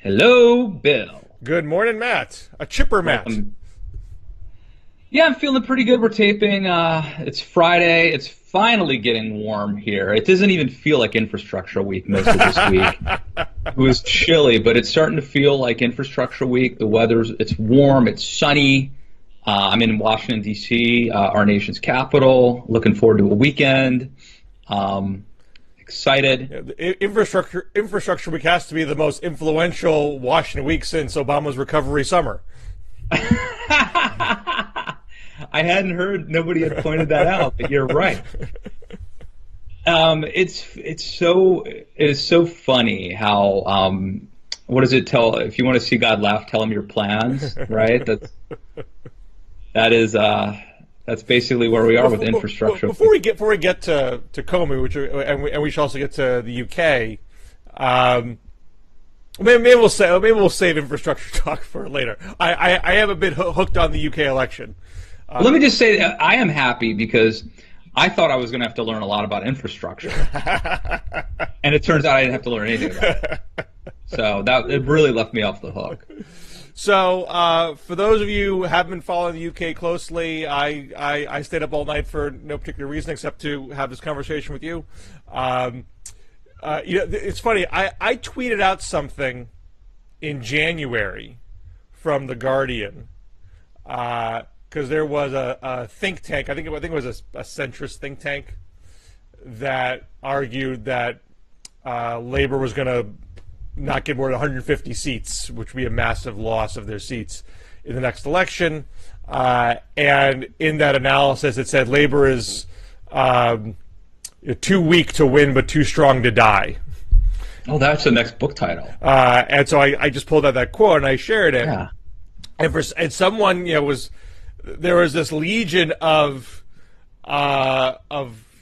Hello, Bill. Good morning, Matt. A chipper Matt. Yeah, I'm feeling pretty good. We're taping. It's Friday. It's finally getting warm here. It doesn't even feel like infrastructure week most of this week. It was chilly, but it's starting to feel like infrastructure week. It's warm. It's sunny. I'm in Washington, D.C., our nation's capital. Looking forward to a weekend. Excited. Yeah, infrastructure week has to be the most influential Washington week since Obama's recovery summer. I hadn't heard. Nobody had pointed that out, but you're right. It is so funny how what does it tell? If you want to see God laugh, tell him your plans, right? That's basically where we are with infrastructure. Before we get to Comey, and we should also get to the UK. Maybe we'll save infrastructure talk for later. I am a bit hooked on the UK election. Let me just say that I am happy because I thought I was going to have to learn a lot about infrastructure, and it turns out I didn't have to learn anything about it. So it really left me off the hook. So for those of you who haven't been following the UK closely, I stayed up all night for no particular reason except to have this conversation with you. It's funny. I tweeted out something in January from The Guardian. Because there was a think tank, I think it was a centrist think tank that argued that Labour was going to not get more than 150 seats, which would be a massive loss of their seats in the next election. And in that analysis, it said Labour is too weak to win but too strong to die. Oh, that's the next book title. And so I just pulled out that quote and I shared it. Yeah. And someone there was this legion of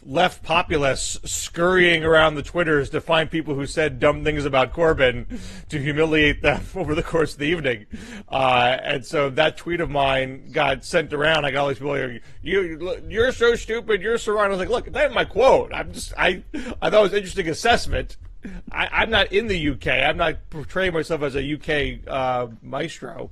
left populists scurrying around the Twitters to find people who said dumb things about Corbyn to humiliate them over the course of the evening. And so that tweet of mine got sent around. I got all these people here, you're so stupid, you're so wrong. I was like, look, that's my quote. I thought it was an interesting assessment. I'm not in the UK. I'm not portraying myself as a UK maestro.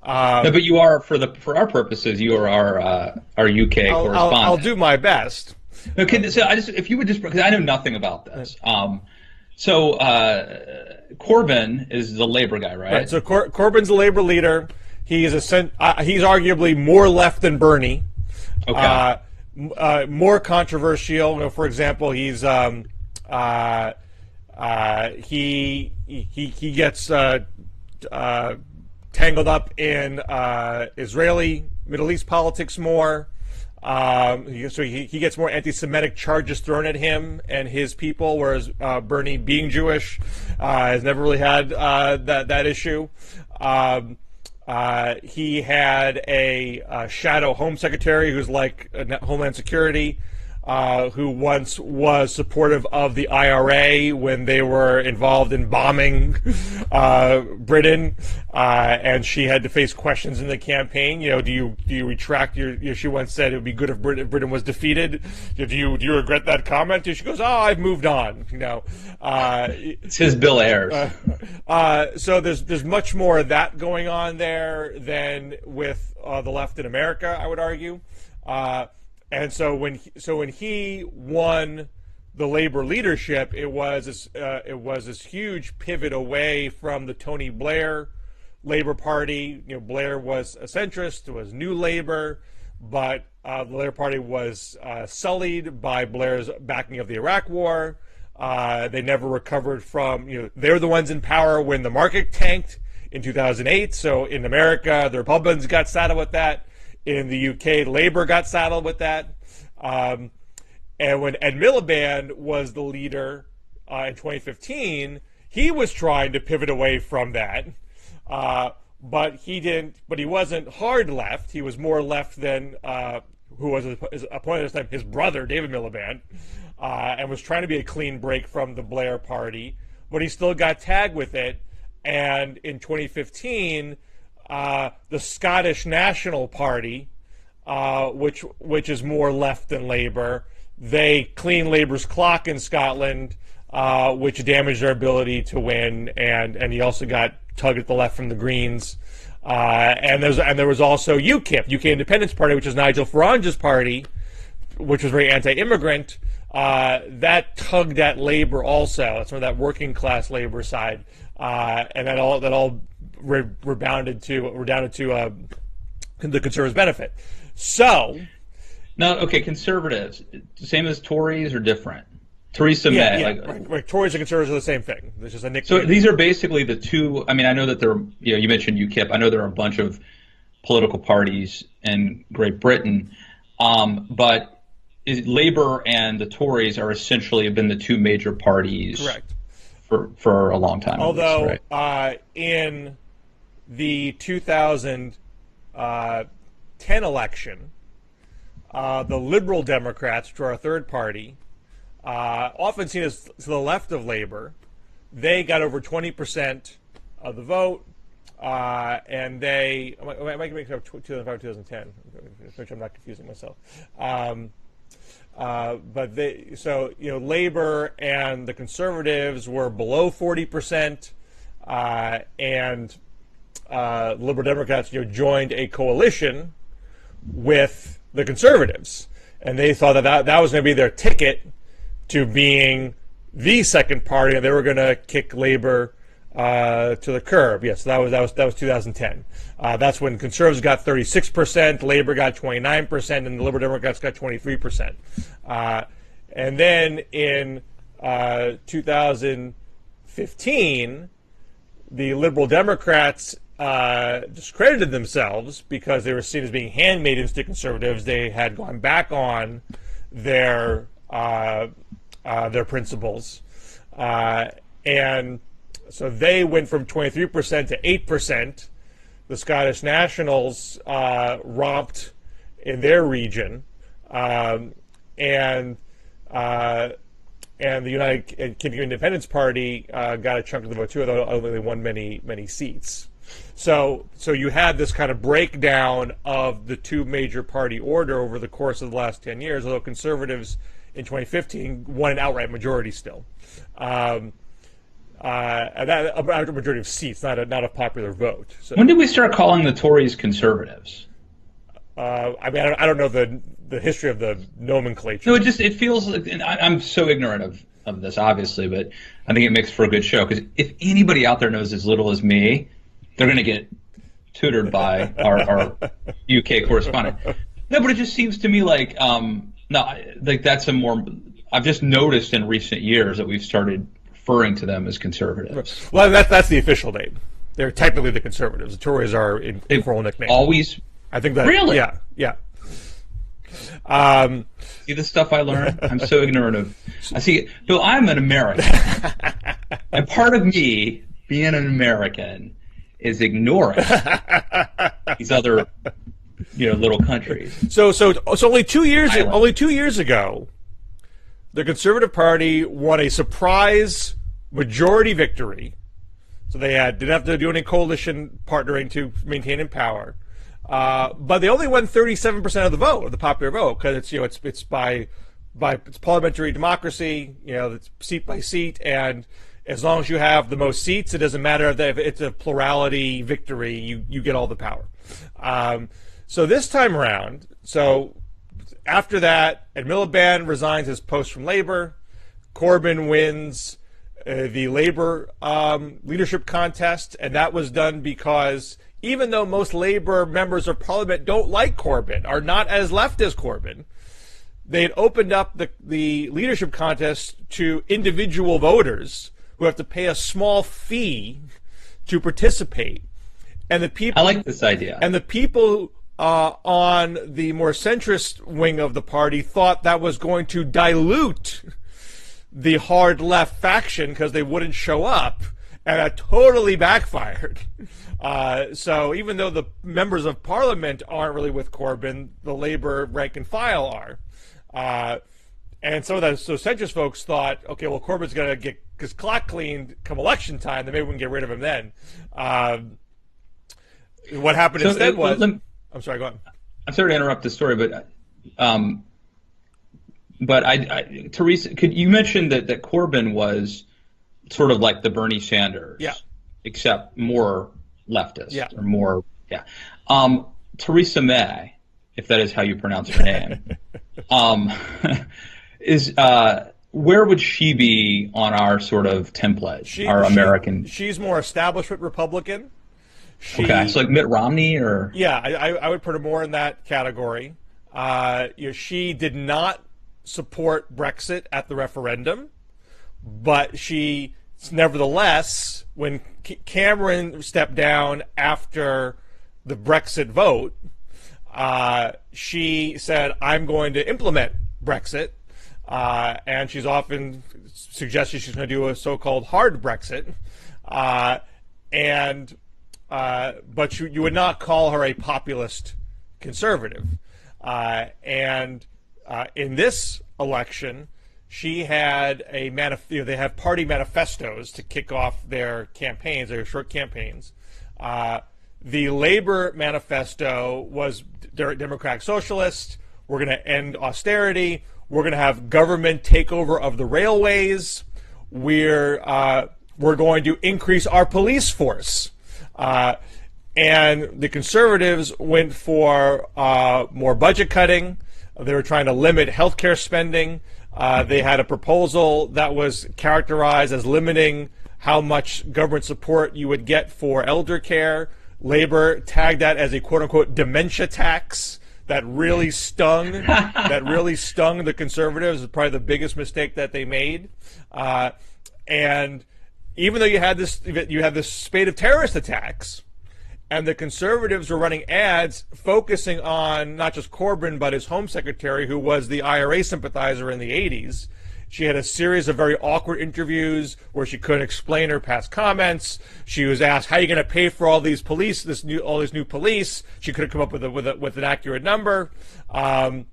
No, but you are for our purposes. You are our UK correspondent. I'll do my best. Okay, so if you would just because I know nothing about this. So Corbyn is the Labor guy, right? So Corbyn's the Labor leader. He's arguably more left than Bernie. Okay. More controversial. For example, he gets tangled up in Israeli Middle East politics more. So he gets more anti-Semitic charges thrown at him and his people, whereas Bernie, being Jewish, has never really had that issue. He had a shadow Home Secretary who's like Homeland Security, who once was supportive of the IRA when they were involved in bombing Britain, and she had to face questions in the campaign. Do you retract your? She once said it would be good if Britain was defeated. Do you regret that comment? She goes, I've moved on. It's his Bill Ayers. So there's much more of that going on there than with the left in America, I would argue. And so when he won the Labor leadership, it was this huge pivot away from the Tony Blair Labor Party. Blair was a centrist, was New Labor, but the Labor Party was sullied by Blair's backing of the Iraq War. They never recovered from. They were the ones in power when the market tanked in 2008. So in America, the Republicans got saddled with that. In the UK, Labour got saddled with that. And when Ed Miliband was the leader in 2015, he was trying to pivot away from that. But he didn't. But he wasn't hard left. He was more left than who was his opponent at this time, his brother, David Miliband, and was trying to be a clean break from the Blair Party. But he still got tagged with it. And in 2015, the Scottish National Party, which is more left than Labour, they cleaned Labour's clock in Scotland, which damaged their ability to win, and he also got tug at the left from the Greens. And there was also UKIP, UK Independence Party, which is Nigel Farage's party, which was very anti-immigrant. That tugged at labor also. Some of that working class labor side, and that all redounded to the conservatives' benefit. So now, okay, conservatives, same as Tories or different? Theresa May. Right. Tories and conservatives are the same thing. There's just a nickname. So these are basically the two. I mean, I know that you mentioned UKIP. I know there are a bunch of political parties in Great Britain, but Labour and the Tories are essentially have been the two major parties. Correct. For a long time. Although least, right? In the 2010 election, the Liberal Democrats, which are a third party, often seen as to the left of Labour, they got over 20% of the vote, and they. I might make it up 2005, 2010. Which I'm not confusing myself. But Labour and the Conservatives were below 40%, and Liberal Democrats joined a coalition with the Conservatives, and they thought that was going to be their ticket to being the second party, and they were going to kick Labour to the curb. Yes, that was 2010. That's when Conservatives got 36%, Labour got 29%, and the Liberal Democrats got 23%. And then in 2015, the Liberal Democrats discredited themselves because they were seen as being handmaidens to Conservatives. They had gone back on their principles, and so they went from 23% to 8%. The Scottish Nationals romped in their region, and the United Kingdom Independence Party got a chunk of the vote too, although they won many seats. So you had this kind of breakdown of the two major party order over the course of the last 10 years, although Conservatives in 2015 won an outright majority still. And that a majority of seats, not a popular vote. So, when did we start calling the Tories conservatives? I don't know the history of the nomenclature. No, it feels like, and I'm so ignorant of this, obviously, but I think it makes for a good show, because if anybody out there knows as little as me, they're going to get tutored by our UK correspondent. No, but it just seems to me like that's a more. I've just noticed in recent years that we've started referring to them as conservatives. Well, that's the official name. They're technically the Conservatives. The Tories are informal nickname. Always. I think that. Really? Yeah. See the stuff I learn? I'm so ignorant of. I see. Bill, I'm an American, and part of me being an American is ignoring these other, little countries. So only 2 years ago, the Conservative Party won a surprise majority victory. So they didn't have to do any coalition partnering to maintain in power. But they only won 37% of the vote, of the popular vote, because it's by it's parliamentary democracy. It's seat by seat, and as long as you have the most seats, it doesn't matter if it's a plurality victory. You get all the power. So this time around, after that, Ed Miliband resigns his post from Labour. Corbyn wins the Labour leadership contest, and that was done because even though most Labour members of Parliament don't like Corbyn, are not as left as Corbyn, they had opened up the leadership contest to individual voters who have to pay a small fee to participate. And the people, I like this idea. And the people on the more centrist wing of the party thought that was going to dilute the hard left faction because they wouldn't show up, and that totally backfired. So even though the members of Parliament aren't really with Corbyn, the Labour rank and file are. And some of those centrist folks thought, okay, well, Corbyn's going to get his clock cleaned come election time, then maybe we can get rid of him then. What happened instead was... I'm sorry, go on. I'm sorry to interrupt the story, but Teresa, you mentioned that Corbyn was sort of like the Bernie Sanders except more leftist Yeah. or more, yeah. Theresa May, if that is how you pronounce her name, um, is where would she be on our sort of template, our American? She's more establishment Republican. Okay, so like Mitt Romney, or yeah, I would put her more in that category. She did not support Brexit at the referendum, but she nevertheless, when Cameron stepped down after the Brexit vote, she said, "I'm going to implement Brexit," and she's often suggested she's going to do a so-called hard Brexit, but you would not call her a populist conservative. In this election, she had they have party manifestos to kick off their campaigns, their short campaigns. The Labor manifesto was Democratic Socialist. We're going to end austerity. We're going to have government takeover of the railways. We're going to increase our police force. And the conservatives went for more budget cutting. They were trying to limit healthcare spending. They had a proposal that was characterized as limiting how much government support you would get for elder care. Labor tagged that as a quote-unquote dementia tax. That really stung. That really stung the conservatives. It's probably the biggest mistake that they made. And even though you had this spate of terrorist attacks, and the conservatives were running ads focusing on not just Corbyn but his home secretary, who was the IRA sympathizer in the 80s. She had a series of very awkward interviews where she couldn't explain her past comments. She was asked, "How are you going to pay for all these police? All these new police?" She couldn't come up with an accurate number. They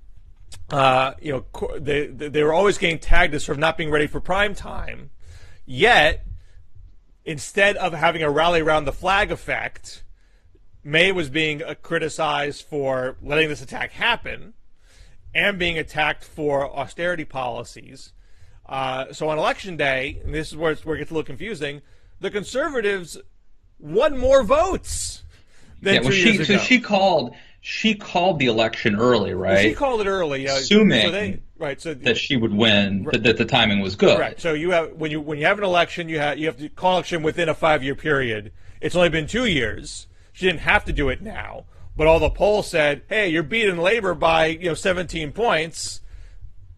were always getting tagged as sort of not being ready for prime time. Yet, instead of having a rally around the flag effect, May was being criticized for letting this attack happen and being attacked for austerity policies. So on Election Day, and this is where it gets a little confusing, the conservatives won more votes than 2 years ago. So she called the election early, right? Well, she called it early, assuming that she would win, that the timing was good. Right. So you have when you have an election, you have to call an election within a 5-year period. It's only been 2 years. She didn't have to do it now, but all the polls said, "Hey, you're beating Labor by 17 points.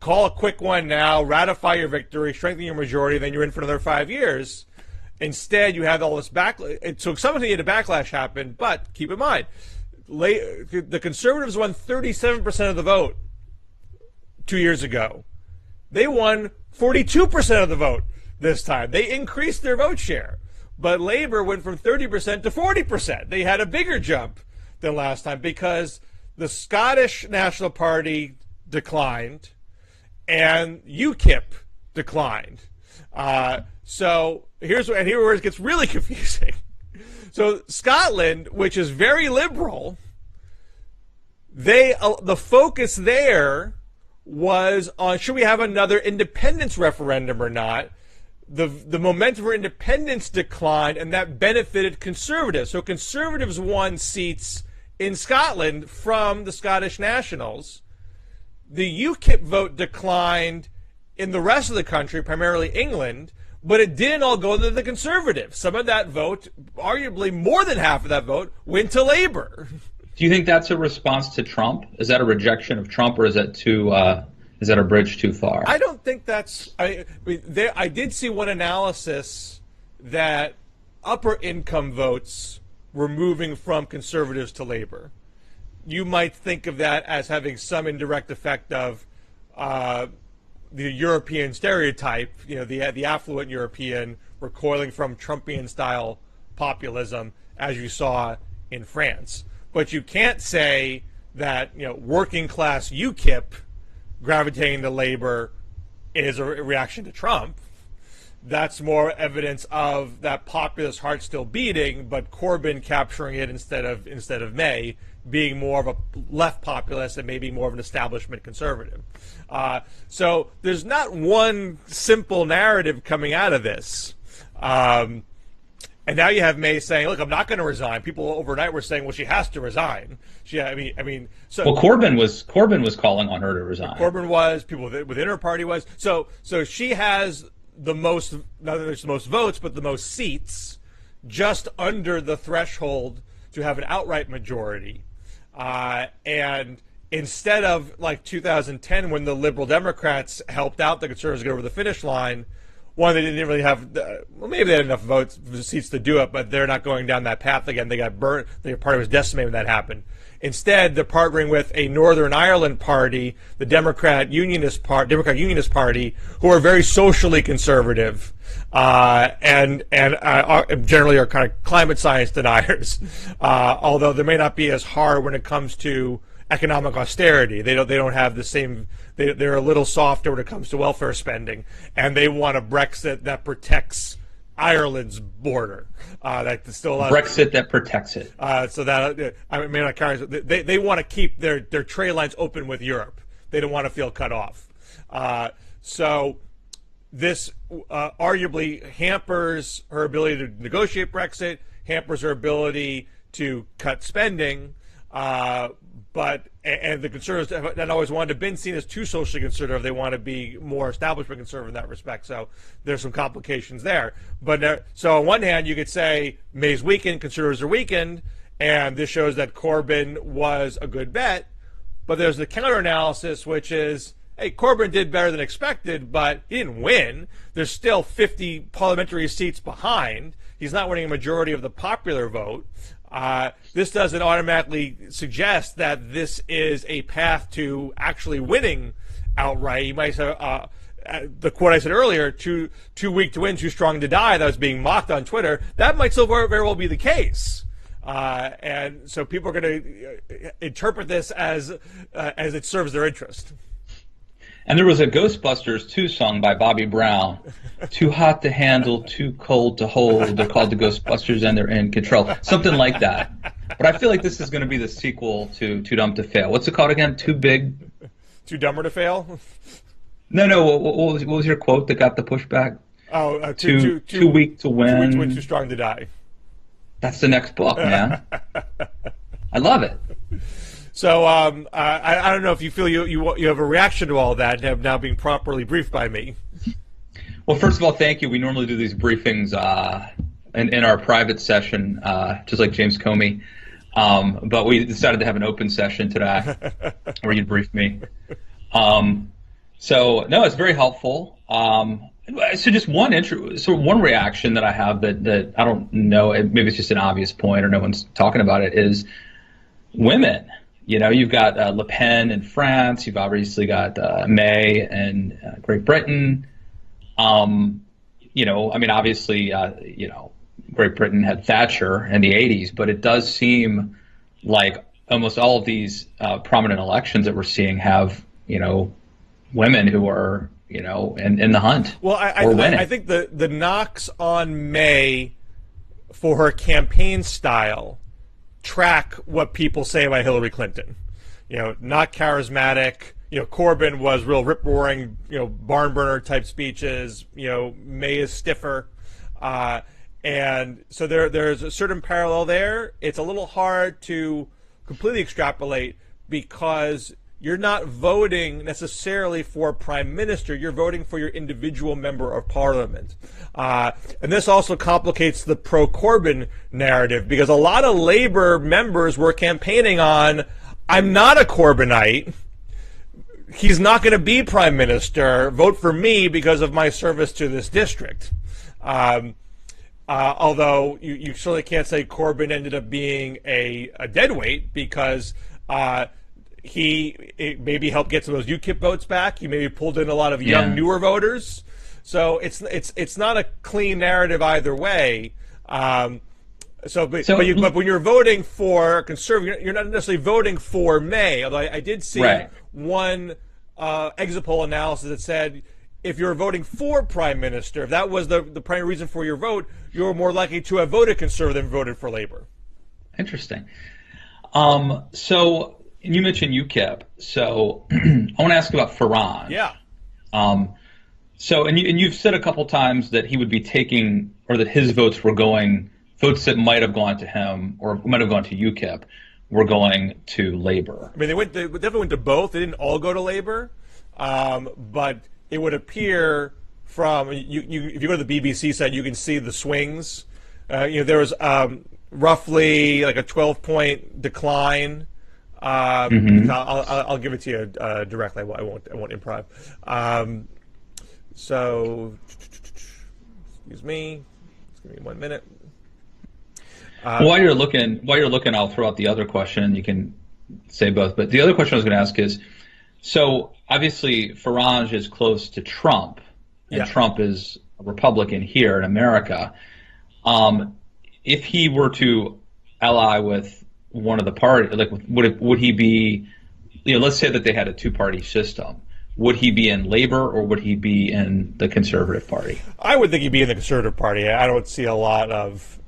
Call a quick one now, ratify your victory, strengthen your majority, then you're in for another 5 years." Instead, you have all this backlash. So something a backlash happened, but keep in mind, the conservatives won 37% of the vote 2 years ago. They won 42% of the vote this time. They increased their vote share. But Labor went from 30% to 40%. They had a bigger jump than last time because the Scottish National Party declined and UKIP declined. So here's where it gets really confusing. So Scotland, which is very liberal, the focus there was on should we have another independence referendum or not. The momentum for independence declined, and that benefited conservatives. So conservatives won seats in Scotland from the Scottish Nationals. The UKIP vote declined in the rest of the country, primarily England, but it didn't all go to the conservatives. Some of that vote, arguably more than half of that vote, went to Labor. Do you think that's a response to Trump? Is that a rejection of Trump, or is that is that a bridge too far? I don't think that's. I did see one analysis that upper income votes were moving from conservatives to Labor. You might think of that as having some indirect effect of the European stereotype, the affluent European recoiling from Trumpian-style populism, as you saw in France. But you can't say that working-class UKIP gravitating to Labor is a reaction to Trump. That's more evidence of that populist heart still beating, but Corbyn capturing it instead of May being more of a left populist and maybe more of an establishment conservative. So there's not one simple narrative coming out of this. And now you have May saying, "Look, I'm not going to resign." People overnight were saying, "Well, she has to resign." So well, Corbyn was calling on her to resign. Corbyn was, people within her party was. So she has the most, not that it's the most votes, but the most seats, just under the threshold to have an outright majority. And instead of like 2010, when the Liberal Democrats helped out the Conservatives get over the finish line. One, they didn't really have, well, maybe they had enough seats to do it, but they're not going down that path again. They got burnt. Their party was decimated when that happened. Instead, they're partnering with a Northern Ireland party, the Democratic Unionist Party, who are very socially conservative and generally are kind of climate science deniers. Although they may not be as hard when it comes to economic austerity. They don't have the same. They're a little softer when it comes to welfare spending, and they want a Brexit that protects Ireland's border. That still allows Brexit that protects it. So that I mean, they want to keep their trade lines open with Europe. They don't want to feel cut off. So this arguably hampers her ability to negotiate Brexit, hampers her ability to cut spending. But the Conservatives that always wanted to have been seen as too socially conservative. They want to be more establishment conservative in that respect. So there's some complications there. But so on one hand, you could say May's weakened, Conservatives are weakened, and this shows that Corbyn was a good bet. But there's the counter-analysis, which is, hey, Corbyn did better than expected, but he didn't win. There's still 50 parliamentary seats behind. He's not winning a majority of the popular vote. This doesn't automatically suggest that this is a path to actually winning outright. You might say, the quote I said earlier, too weak to win, too strong to die, that was being mocked on Twitter. That might still very well be the case. And so people are going to interpret this as it serves their interest. And there was a Ghostbusters 2 song by Bobby Brown. Too hot to handle, too cold to hold. They're called the Ghostbusters and they're in control. Something like that. But I feel like this is going to be the sequel to Too Dumb to Fail. What's it called again? Too Big? Too Dumber to Fail? No. What was your quote that got the pushback? Oh, too weak to win. Too weak to win, too strong to die. That's the next book, man. I love it. So I don't know if you feel you have a reaction to all that, have now being properly briefed by me. Well, first of all, thank you. We normally do these briefings in our private session, just like James Comey, but we decided to have an open session today where you'd brief me. So no, it's very helpful. So just one reaction that I have that I don't know, maybe it's just an obvious point or no one's talking about it, is women. You know, you've got Le Pen in France. You've obviously got May in Great Britain. You know, I mean, obviously, you know, Great Britain had Thatcher in the 80s, but it does seem like almost all of these prominent elections that we're seeing have, you know, women who are, you know, in the hunt. Well, I think the knocks on May for her campaign style track what people say about Hillary Clinton. You know, not charismatic. You know, Corbyn was real rip-roaring, you know, barn burner type speeches. You know, May is stiffer. And so there's a certain parallel there. It's a little hard to completely extrapolate because you're not voting necessarily for prime minister. You're voting for your individual member of parliament. And this also complicates the pro-Corbyn narrative because a lot of Labour members were campaigning on, I'm not a Corbynite. He's not going to be prime minister. Vote for me because of my service to this district. Although you certainly can't say Corbyn ended up being a deadweight because he maybe helped get some of those UKIP votes back. He maybe pulled in a lot of young, newer voters. So it's not a clean narrative either way. But when you're voting for conservative, you're not necessarily voting for May. Although I did see one exit poll analysis that said if you're voting for prime minister, if that was the primary reason for your vote, you're more likely to have voted conservative than voted for Labour. Interesting. So you mentioned UKIP. So I want to ask about Farron. Yeah. So you've said a couple times that he would be taking, or that his votes were going votes that might have gone to him or might have gone to UKIP were going to Labor. I mean, they definitely went to both. They didn't all go to Labor, but it would appear from if you go to the BBC site, you can see the swings. There was roughly like a 12-point decline. I'll give it to you directly. I won't improv. So, excuse me. Just give me 1 minute. While you're looking, I'll throw out the other question. You can say both, but the other question I was going to ask is: so obviously Farage is close to Trump, and Trump is a Republican here in America. If he were to ally with one of the parties, like would he be? Let's say that they had a two-party system. Would he be in Labor or would he be in the Conservative Party? I would think he'd be in the Conservative Party. I don't see a lot of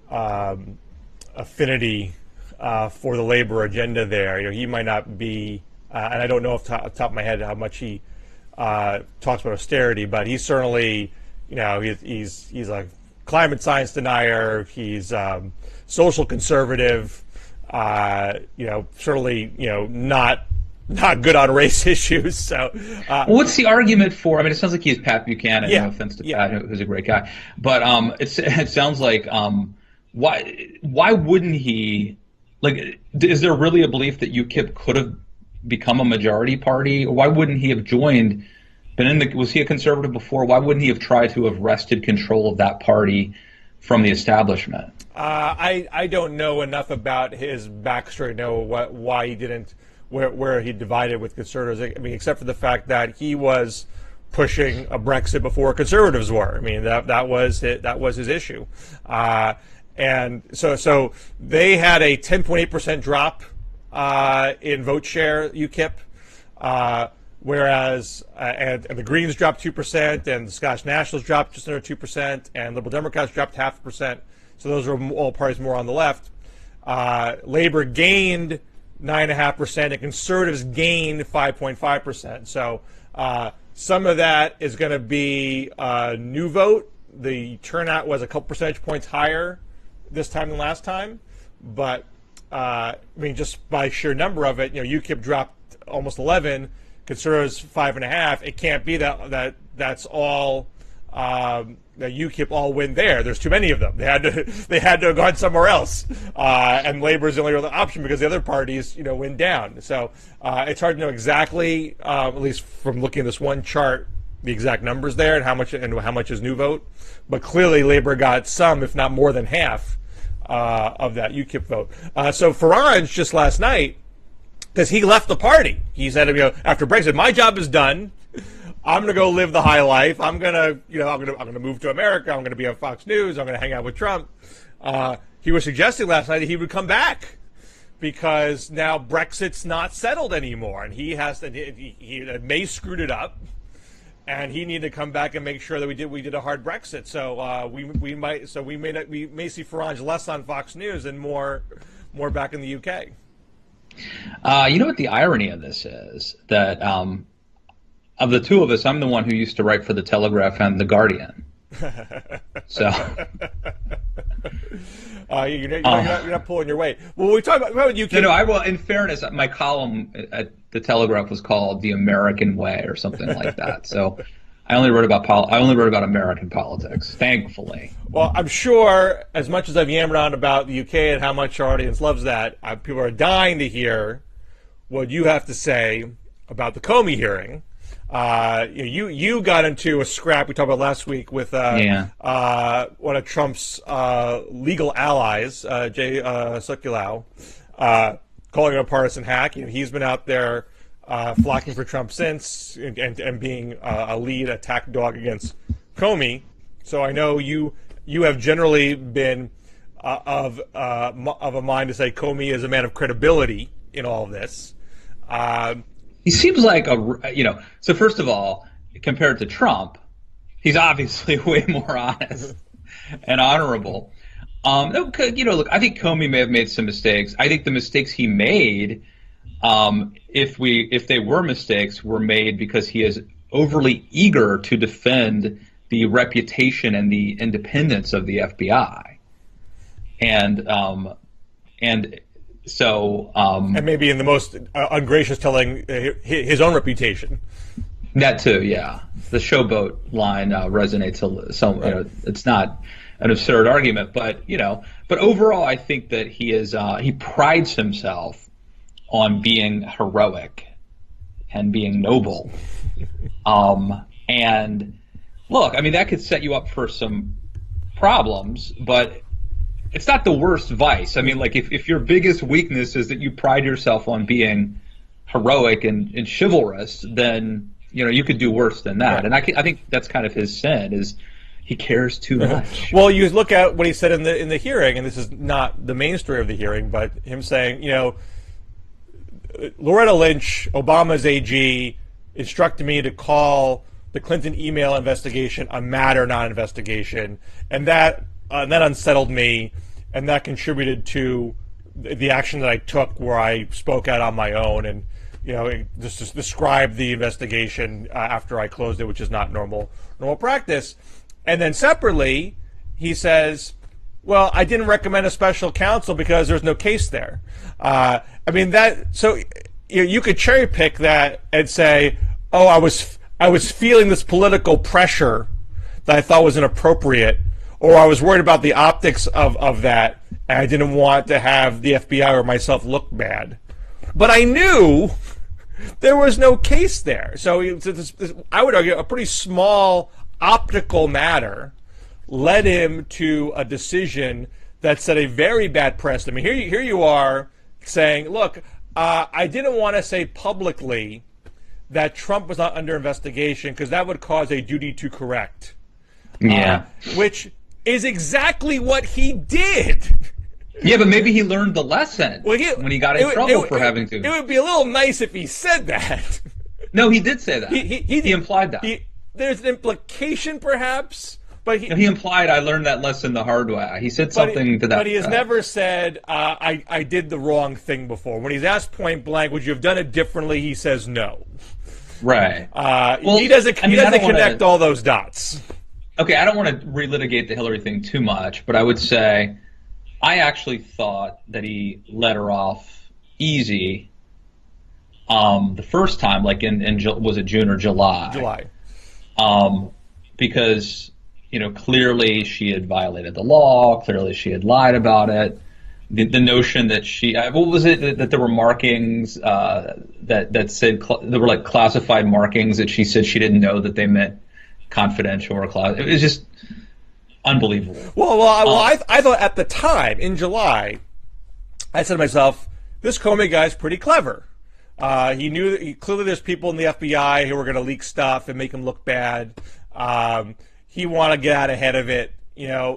affinity for the Labor agenda there. He might not be, and I don't know off the top of my head how much he talks about austerity, but he's certainly, he's a climate science denier. He's social conservative. Certainly, not good on race issues. So, what's the argument for? I mean, it sounds like he's Pat Buchanan. No offense to Pat, who's a great guy, but it sounds like why wouldn't he? Like, is there really a belief that UKIP could have become a majority party? Or why wouldn't he have joined? Was he a conservative before? Why wouldn't he have tried to have wrested control of that party from the establishment? I don't know enough about his backstory to know why he didn't. Where he divided with conservatives, I mean, except for the fact that he was pushing a Brexit before conservatives were. I mean, that was his issue, and so they had a 10.8% drop in vote share UKIP, whereas and the Greens dropped 2%, and the Scottish Nationals dropped just under 2%, and Liberal Democrats dropped 0.5%. So those are all parties more on the left. Labor gained 9.5%, and conservatives gained 5.5%. So some of that is going to be new vote. The turnout was a couple percentage points higher this time than last time, but I mean, just by sheer number of it, UKIP dropped almost 11, conservatives 5.5. It can't be that's all. That UKIP all win there. There's too many of them. They had to have gone somewhere else, and Labor is the only other option because the other parties, win down. So it's hard to know exactly, at least from looking at this one chart, the exact numbers there and how much is new vote. But clearly, Labor got some, if not more than half, of that UKIP vote. So Farage just last night, because he left the party, he said, after Brexit, my job is done. I'm going to go live the high life. I'm going to move to America. I'm going to be on Fox News. I'm going to hang out with Trump. He was suggesting last night that he would come back because now Brexit's not settled anymore, and he May screwed it up, and he needed to come back and make sure that we did a hard Brexit. So we may see Farage less on Fox News and more back in the UK. You know what the irony of this is? That of the two of us, I'm the one who used to write for the Telegraph and the Guardian. So you're not pulling your weight. Well, we talk about UK. No, I will. In fairness, my column at the Telegraph was called "The American Way" or something like that. So I only wrote about American politics, thankfully. Well, I'm sure as much as I've yammered on about the UK and how much our audience loves that, people are dying to hear what you have to say about the Comey hearing. You got into a scrap we talked about last week with one of Trump's legal allies, Jay Sekulow, calling him a partisan hack. He's been out there flocking for Trump since and being a lead attack dog against Comey. So I know you have generally been of a mind to say Comey is a man of credibility in all of this. He seems like so first of all, compared to Trump, he's obviously way more honest and honorable. Look, I think Comey may have made some mistakes. I think the mistakes he made, if they were mistakes, were made because he is overly eager to defend the reputation and the independence of the FBI. and so and maybe in the most ungracious telling his own reputation. That too, yeah. The showboat line resonates it's not an absurd argument, but overall, I think that he prides himself on being heroic and being noble. And look, I mean, that could set you up for some problems, but it's not the worst vice. I mean, like if your biggest weakness is that you pride yourself on being heroic and chivalrous, then you could do worse than that. And I think that's kind of his sin, is he cares too much. Well, you look at what he said in the hearing, and this is not the main story of the hearing, but him saying, Loretta Lynch, Obama's AG, instructed me to call the Clinton email investigation a matter, not an investigation, and that unsettled me, and that contributed to the action that I took, where I spoke out on my own and just described the investigation after I closed it, which is not normal practice. And then separately, he says, well, I didn't recommend a special counsel because there's no case there. I mean, so you could cherry pick that and say, oh, I was feeling this political pressure that I thought was inappropriate, or I was worried about the optics of that, and I didn't want to have the FBI or myself look bad. But I knew there was no case there. So I would argue a pretty small optical matter led him to a decision that set a very bad precedent. I mean, here you are saying, look, I didn't want to say publicly that Trump was not under investigation because that would cause a duty to correct. Yeah. Which is exactly what he did. Yeah, but maybe he learned the lesson when he got in trouble for having to. It would be a little nice if he said that. No, he did say that. He implied that. There's an implication, perhaps, but he implied, I learned that lesson the hard way. He said something to that. But he has never said, I did the wrong thing before. When he's asked point blank, would you have done it differently, he says no. Right. He doesn't connect all those dots. Okay, I don't want to relitigate the Hillary thing too much, but I would say I actually thought that he let her off easy the first time, like was it June or July? July. Because, clearly she had violated the law, clearly she had lied about it. The notion that what was it, that there were markings that said, there were like classified markings that she said she didn't know that they meant confidential or class. It was just unbelievable. I thought at the time in July, I said to myself, this Comey guy's pretty clever. He knew clearly there's people in the FBI who were going to leak stuff and make him look bad. He wanted to get out ahead of it.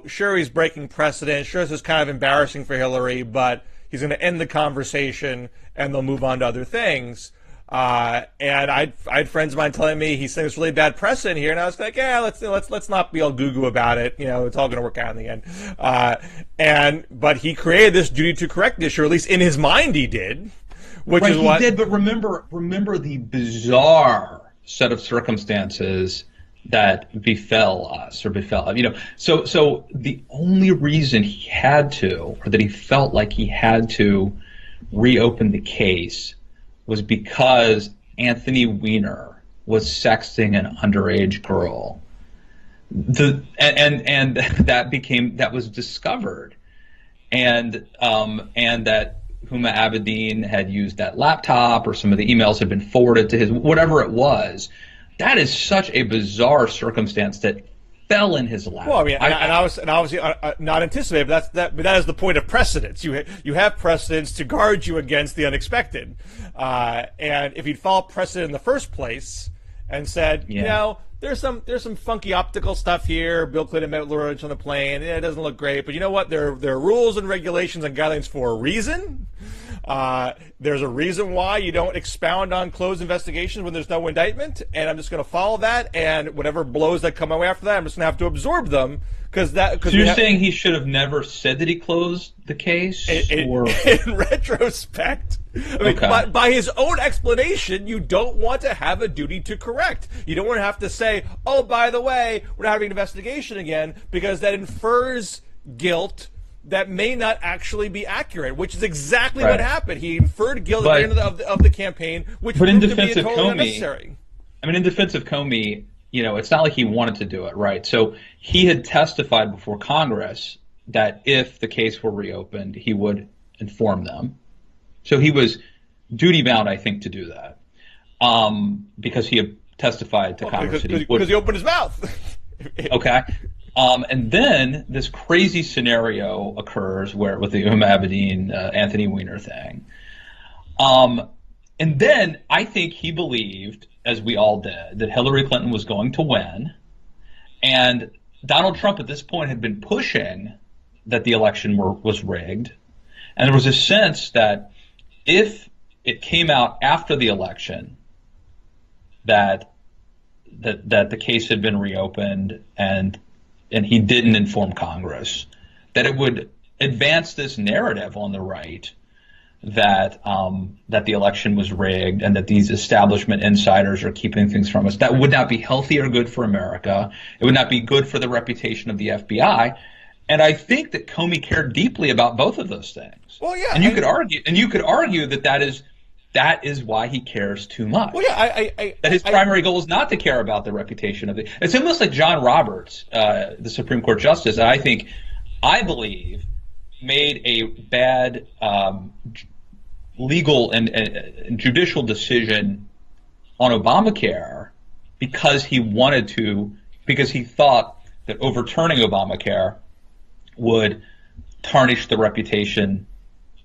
Sure, he's breaking precedent. Sure, this is kind of embarrassing for Hillary, but he's going to end the conversation and they'll move on to other things. And I had friends of mine telling me he's saying it's really bad precedent here, and I was like, yeah, let's not be all goo-goo about it. It's all going to work out in the end. But he created this duty to correct issue, or at least in his mind he did. Which is what he did. But remember the bizarre set of circumstances that befell us, or befell. So the only reason he had to, or that he felt like he had to, reopen the case was because Anthony Weiner was sexting an underage girl. And that was discovered, and that Huma Abedin had used that laptop, or some of the emails had been forwarded to his, whatever it was. That is such a bizarre circumstance that fell in his lap. Well, I mean, and obviously not anticipated, but that is the point of precedence. You have precedents to guard you against the unexpected. And if he'd followed precedent in the first place and said, there's some funky optical stuff here. Bill Clinton met with Laura Lynch on the plane. It doesn't look great, but you know what? There are rules and regulations and guidelines for a reason. There's a reason why you don't expound on closed investigations when there's no indictment, and I'm just going to follow that. And whatever blows that come my way after that, I'm just going to have to absorb them. So you're saying he should have never said that he closed the case? In retrospect, by his own explanation, you don't want to have a duty to correct. You don't want to have to say, oh, by the way, we're not having an investigation again, because that infers guilt that may not actually be accurate, which is exactly Right. what happened. He inferred guilt at the end of the campaign, which But in proved to be defense of totally Comey, unnecessary. I mean, in defense of Comey, it's not like he wanted to do it, right? So he had testified before Congress that if the case were reopened, he would inform them. So he was duty bound, I think, to do that, because he had testified to Congress that he would. Because he opened his mouth. Okay. And then this crazy scenario occurs with the Abedin, Anthony Weiner thing. And then I think he believed, as we all did, that Hillary Clinton was going to win. And Donald Trump at this point had been pushing that the election was rigged. And there was a sense that if it came out after the election that the case had been reopened and he didn't inform Congress, that it would advance this narrative on the right that the election was rigged and that these establishment insiders are keeping things from us. That would not be healthy or good for America. It would not be good for the reputation of the FBI. And I think that Comey cared deeply about both of those things. Well, yeah, and you could argue that is why he cares too much. Well, yeah, that his primary goal is not to care about the reputation of the. It's almost like John Roberts, the Supreme Court justice, that I believe, made a bad legal and judicial decision on Obamacare because he thought that overturning Obamacare would tarnish the reputation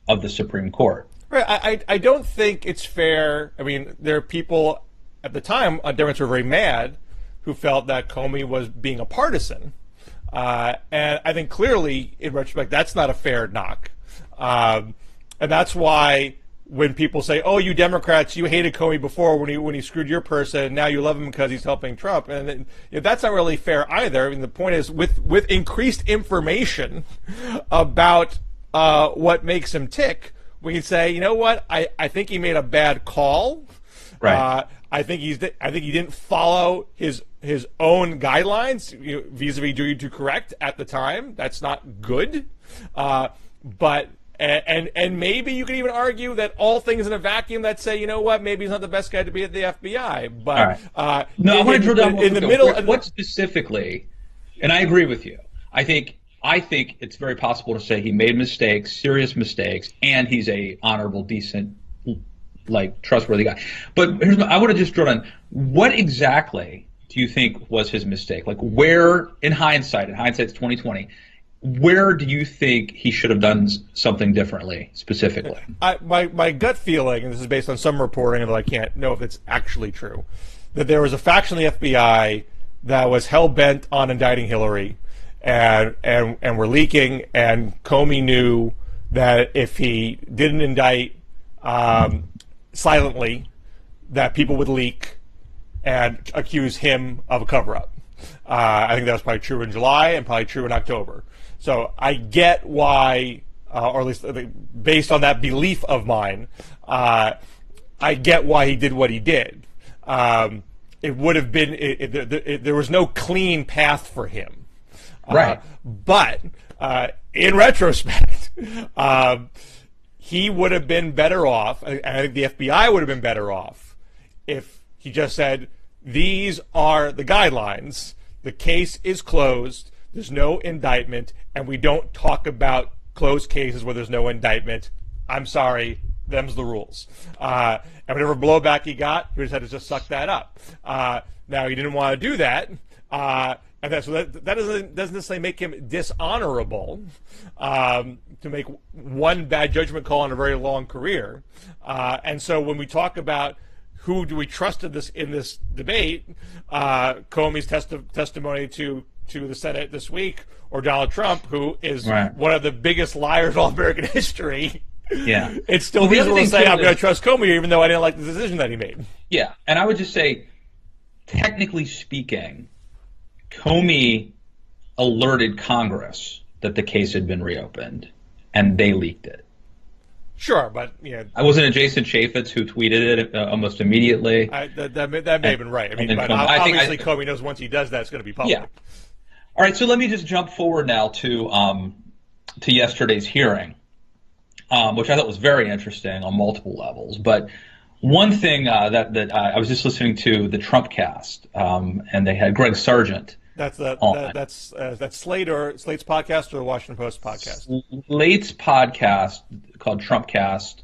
of the Supreme Court. Right. I don't think it's fair. I mean, there are people at the time, Democrats were very mad, who felt that Comey was being a partisan. And I think clearly, in retrospect, that's not a fair knock. And that's why when people say, "Oh, you Democrats, you hated Comey before when he screwed your person, now you love him because he's helping Trump," and then, that's not really fair either. I mean, the point is, with increased information about what makes him tick, we can say, you know what, I think he made a bad call. Right. I think he didn't follow his own guidelines vis-a-vis duty to correct at the time. That's not good. But maybe you could even argue that all things in a vacuum that say, you know what, maybe he's not the best guy to be at the FBI. But right. No, I want to drill down in the middle. What specifically? And I agree with you. I think it's very possible to say he made mistakes, serious mistakes, and he's a honorable, decent, trustworthy guy. But I want to just drill down. What exactly do you think was his mistake? Like, where, in hindsight's 2020, where do you think he should have done something differently, specifically? My gut feeling, and this is based on some reporting, although I can't know if it's actually true, that there was a faction of the FBI that was hell-bent on indicting Hillary, and were leaking, and Comey knew that if he didn't indict silently, that people would leak and accuse him of a cover-up. I think that was probably true in July and probably true in October. So I get why, or at least based on that belief of mine, I get why he did what he did. It would have been, there was no clean path for him. Right. But in retrospect, he would have been better off, and I think the FBI would have been better off, if he just said, these are the guidelines, the case is closed, there's no indictment, and we don't talk about closed cases where there's no indictment. I'm sorry, them's the rules. And whatever blowback he got, he just had to just suck that up. Now, he didn't want to do that. And that doesn't necessarily make him dishonorable to make one bad judgment call in a very long career. And so when we talk about who do we trust in this debate, Comey's testimony to the Senate this week, or Donald Trump, who is one of the biggest liars in all American history. Yeah, it's still reasonable to say I'm going to trust Comey, even though I didn't like the decision that he made. Yeah, and I would just say, technically speaking, Comey alerted Congress that the case had been reopened, and they leaked it. Sure, but I wasn't it Jason Chaffetz who tweeted it almost immediately. That may have been right. I mean, but obviously Comey knows once he does that, it's going to be public. Yeah. All right, so let me just jump forward now to to yesterday's hearing, which I thought was very interesting on multiple levels. But one thing that I was just listening to the Trump cast, and they had Greg Sargent. That's Slate's podcast or the Washington Post podcast? Slate's podcast called Trump Cast,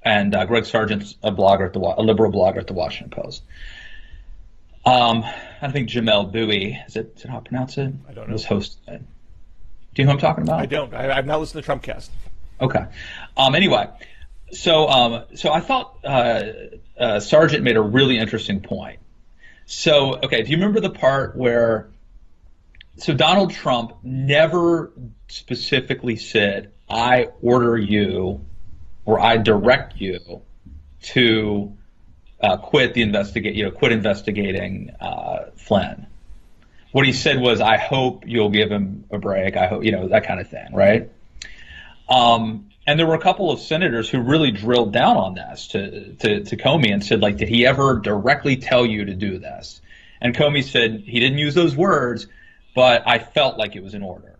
and Greg Sargent's a liberal blogger at the Washington Post. I think Jamel Bowie, is it how I pronounce it? I don't know. Was hosting it. Do you know who I'm talking about? I don't. I've not listened to Trump Cast. Okay. Anyway, so I thought Sargent made a really interesting point. So, okay, do you remember the part where Donald Trump never specifically said, I order you or I direct you to quit investigating Flynn. What he said was, I hope you'll give him a break. I hope, that kind of thing, right? And there were a couple of senators who really drilled down on this to Comey and said, like, did he ever directly tell you to do this? And Comey said he didn't use those words, but I felt like it was in order.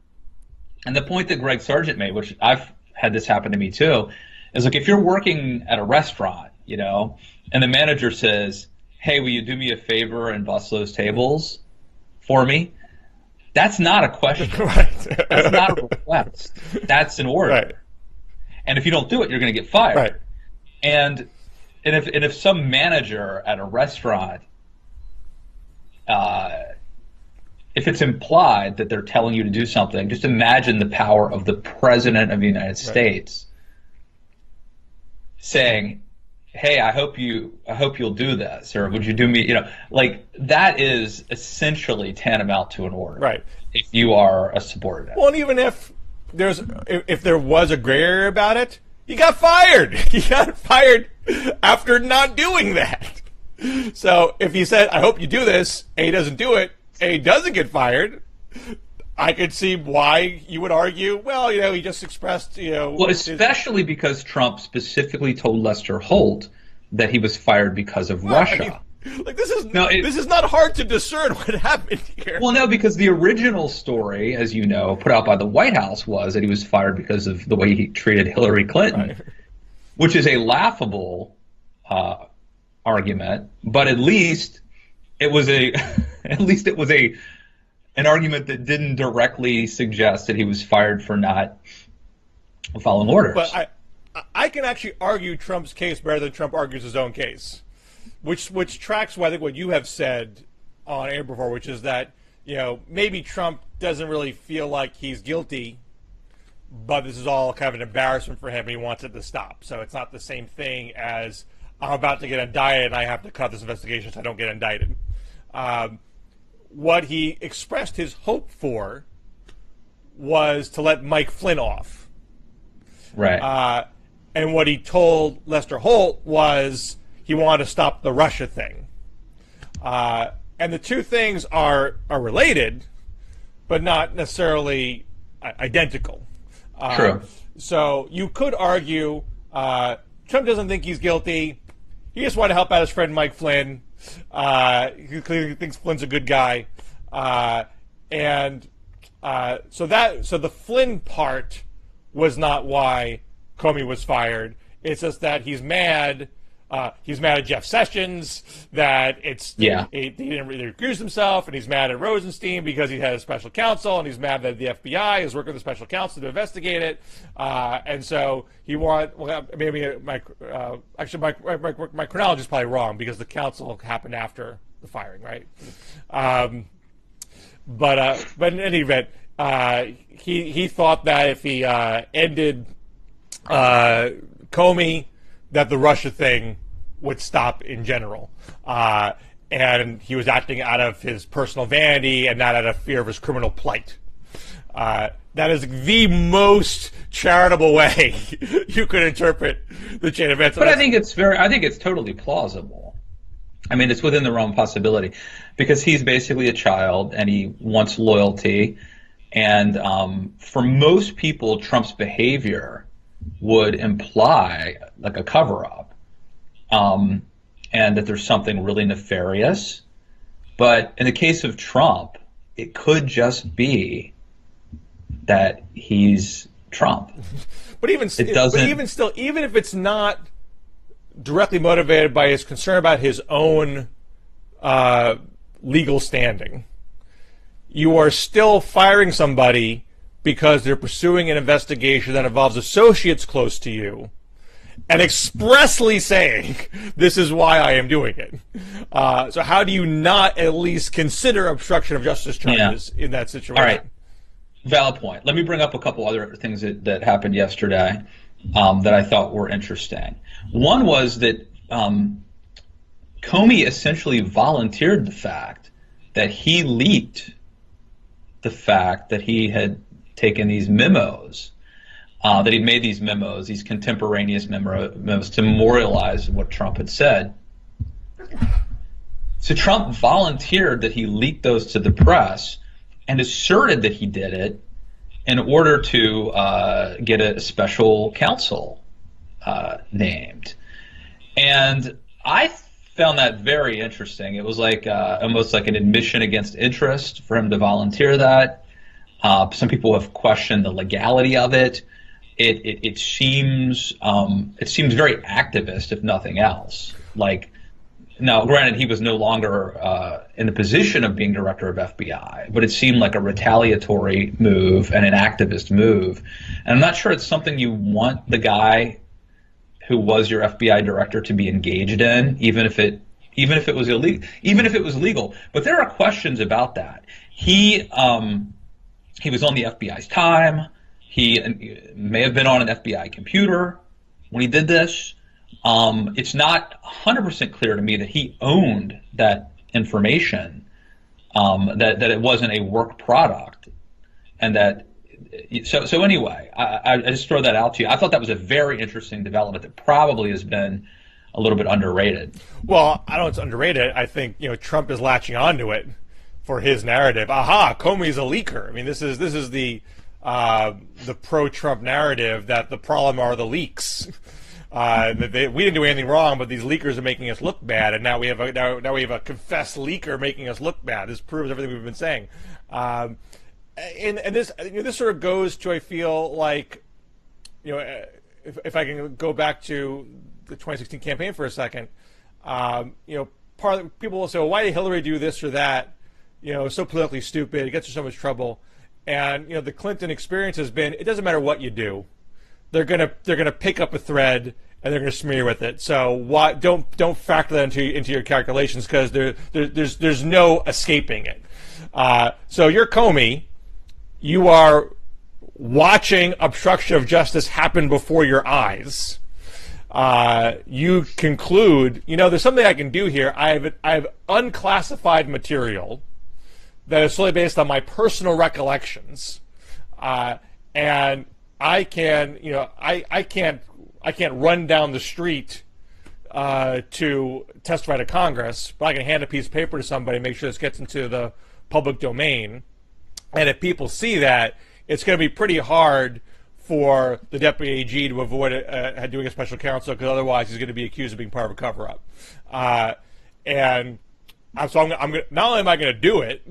And the point that Greg Sargent made, which I've had this happen to me too, is like if you're working at a restaurant, and the manager says, hey, will you do me a favor and bus those tables for me? That's not a question. Right. That's not a request. That's an order. Right. And if you don't do it, you're going to get fired. Right. And if some manager at a restaurant, if it's implied that they're telling you to do something, just imagine the power of the President of the United States saying, hey, I hope you'll do this, or would you do me, like that is essentially tantamount to an order. Right. If you are a subordinate. Well, and even if there was a gray area about it, he got fired. He got fired after not doing that. So if he said, I hope you do this, and he doesn't do it, and he doesn't get fired, I could see why you would argue, well, he just expressed, Well, especially because Trump specifically told Lester Holt that he was fired because of Russia. This is not hard to discern what happened here. Well, no, because the original story, as you know, put out by the White House was that he was fired because of the way he treated Hillary Clinton, which is a laughable argument. But at least it was an argument that didn't directly suggest that he was fired for not following orders. But I can actually argue Trump's case better than Trump argues his own case, which tracks I think what you have said on air before, which is that maybe Trump doesn't really feel like he's guilty, but this is all kind of an embarrassment for him and he wants it to stop. So it's not the same thing as I'm about to get indicted and I have to cut this investigation so I don't get indicted. What he expressed his hope for was to let Mike Flynn off. Right. And what he told Lester Holt was he wanted to stop the Russia thing. And the two things are related, but not necessarily identical. True. So you could argue Trump doesn't think he's guilty. He just wanted to help out his friend Mike Flynn. He clearly thinks Flynn's a good guy. So the Flynn part was not why Comey was fired. It's just that he's mad. He's mad at Jeff Sessions that he didn't really recuse himself, and he's mad at Rosenstein because he had a special counsel, and he's mad that the FBI is working with the special counsel to investigate it, and so he my chronology is probably wrong because the counsel happened after the firing, right? But in any event, he thought that if he ended Comey, that the Russia thing would stop in general. And he was acting out of his personal vanity and not out of fear of his criminal plight. That is the most charitable way you could interpret the chain of events. But I think it's totally plausible. I mean, it's within the realm of possibility because he's basically a child and he wants loyalty. And for most people, Trump's behavior would imply like a cover-up, and that there's something really nefarious. But in the case of Trump, it could just be that he's Trump. But even still, even if it's not directly motivated by his concern about his own legal standing, you are still firing somebody because they're pursuing an investigation that involves associates close to you, and expressly saying, this is why I am doing it. So how do you not at least consider obstruction of justice charges in that situation? All right. Valid point. Let me bring up a couple other things that happened yesterday that I thought were interesting. One was that Comey essentially volunteered the fact that he leaked the fact that he had taken these memos, that he'd made these memos, these contemporaneous memos to memorialize what Trump had said. So Trump volunteered that he leaked those to the press and asserted that he did it in order to get a special counsel named. And I found that very interesting. It was like almost like an admission against interest for him to volunteer that. Some people have questioned the legality of it. It seems very activist, if nothing else. Like, now, granted, he was no longer in the position of being director of FBI, but it seemed like a retaliatory move and an activist move. And I'm not sure it's something you want the guy who was your FBI director to be engaged in, even if it was illegal. But there are questions about that. He was on the FBI's time. He may have been on an FBI computer when he did this. It's not 100% clear to me that he owned that information, that it wasn't a work product, and that. So anyway, I just throw that out to you. I thought that was a very interesting development that probably has been a little bit underrated. Well, I don't know it's underrated. I think Trump is latching onto it for his narrative. Aha, Comey's a leaker. I mean, this is the pro-Trump narrative that the problem are the leaks. We didn't do anything wrong, but these leakers are making us look bad, and now we have a confessed leaker making us look bad. This proves everything we've been saying. And this sort of goes to, I feel like, if I can go back to the 2016 campaign for a second, part of people will say, well, why did Hillary do this or that? So politically stupid, it gets her so much trouble. And the Clinton experience has been, it doesn't matter what you do, they're gonna pick up a thread and they're gonna smear with it. So why don't factor that into your calculations, because there's no escaping it. So you're Comey. You are watching obstruction of justice happen before your eyes. You conclude, there's something I can do here. I have unclassified material that is solely based on my personal recollections, and I can, I can't run down the street to testify to Congress, but I can hand a piece of paper to somebody, make sure this gets into the public domain. And if people see that, it's going to be pretty hard for the deputy AG to avoid doing a special counsel, because otherwise he's going to be accused of being part of a cover-up. And so I'm not only am I going to do it,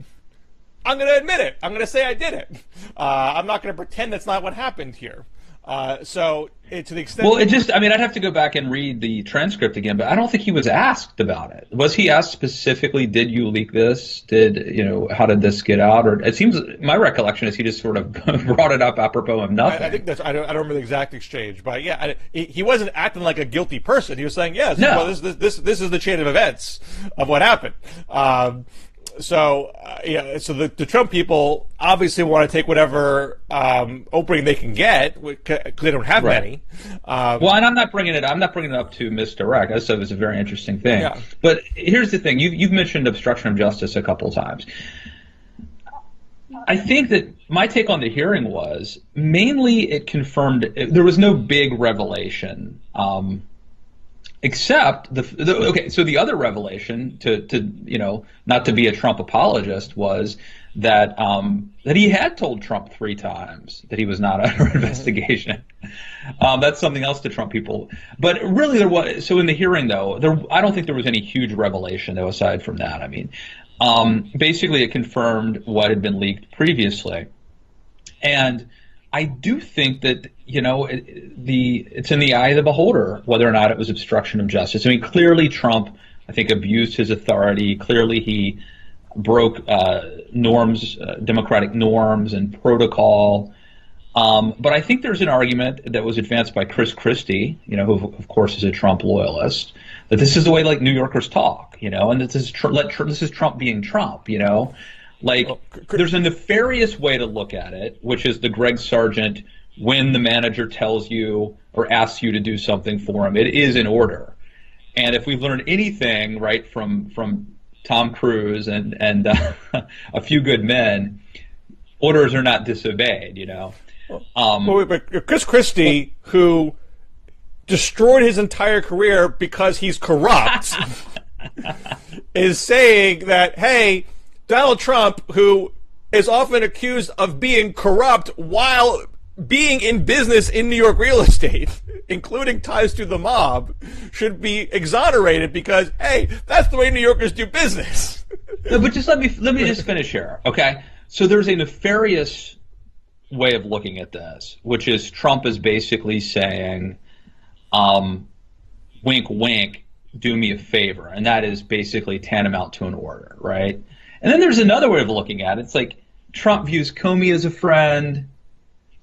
I'm going to admit it. I'm going to say I did it. I'm not going to pretend that's not what happened here. So to the extent... Well, I'd have to go back and read the transcript again, but I don't think he was asked about it. Was he asked specifically, did you leak this? How did this get out? Or it seems, my recollection is he just sort of brought it up apropos of nothing. I think I don't remember the exact exchange, but yeah, he wasn't acting like a guilty person. He was saying, yes, no. Well, this is the chain of events of what happened. So the Trump people obviously want to take whatever opening they can get, because they don't have many. Well, and I'm not bringing it up to misdirect. I just thought it was a very interesting thing. Yeah. But here's the thing: you've mentioned obstruction of justice a couple of times. I think that my take on the hearing was mainly it confirmed there was no big revelation. Except so the other revelation, to not to be a Trump apologist, was that that he had told Trump 3 times that he was not under investigation. That's something else to Trump people. But really, there was. So in the hearing, though, I don't think there was any huge revelation, though. Aside from that, I mean, basically, it confirmed what had been leaked previously. And I do think that, it's in the eye of the beholder whether or not it was obstruction of justice. I mean, clearly Trump, I think, abused his authority. Clearly he broke norms, democratic norms and protocol. But I think there's an argument that was advanced by Chris Christie, who of course is a Trump loyalist, that this is the way New Yorkers talk, and this is Trump being Trump, there's a nefarious way to look at it, which is the Greg Sargent, when the manager tells you or asks you to do something for him, it is in order. And if we've learned anything, right, from Tom Cruise and A Few Good Men, orders are not disobeyed, But Chris Christie, who destroyed his entire career because he's corrupt, is saying that, hey, Donald Trump, who is often accused of being corrupt while being in business in New York real estate, including ties to the mob, should be exonerated because, hey, that's the way New Yorkers do business. No, but just let me just finish here, okay? So there's a nefarious way of looking at this, which is Trump is basically saying, wink, wink, do me a favor. And that is basically tantamount to an order, right? And then there's another way of looking at it. It's like Trump views Comey as a friend.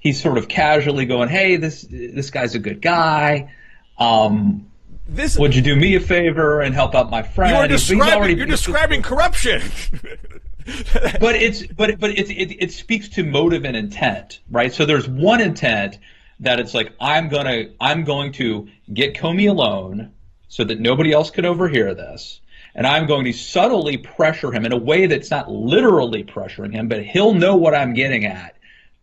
He's sort of casually going, hey, this guy's a good guy. Would you do me a favor and help out my friend? You're describing corruption. But it speaks to motive and intent, right? So there's one intent that it's like, I'm going to get Comey alone so that nobody else can overhear this, and I'm going to subtly pressure him in a way that's not literally pressuring him, but he'll know what I'm getting at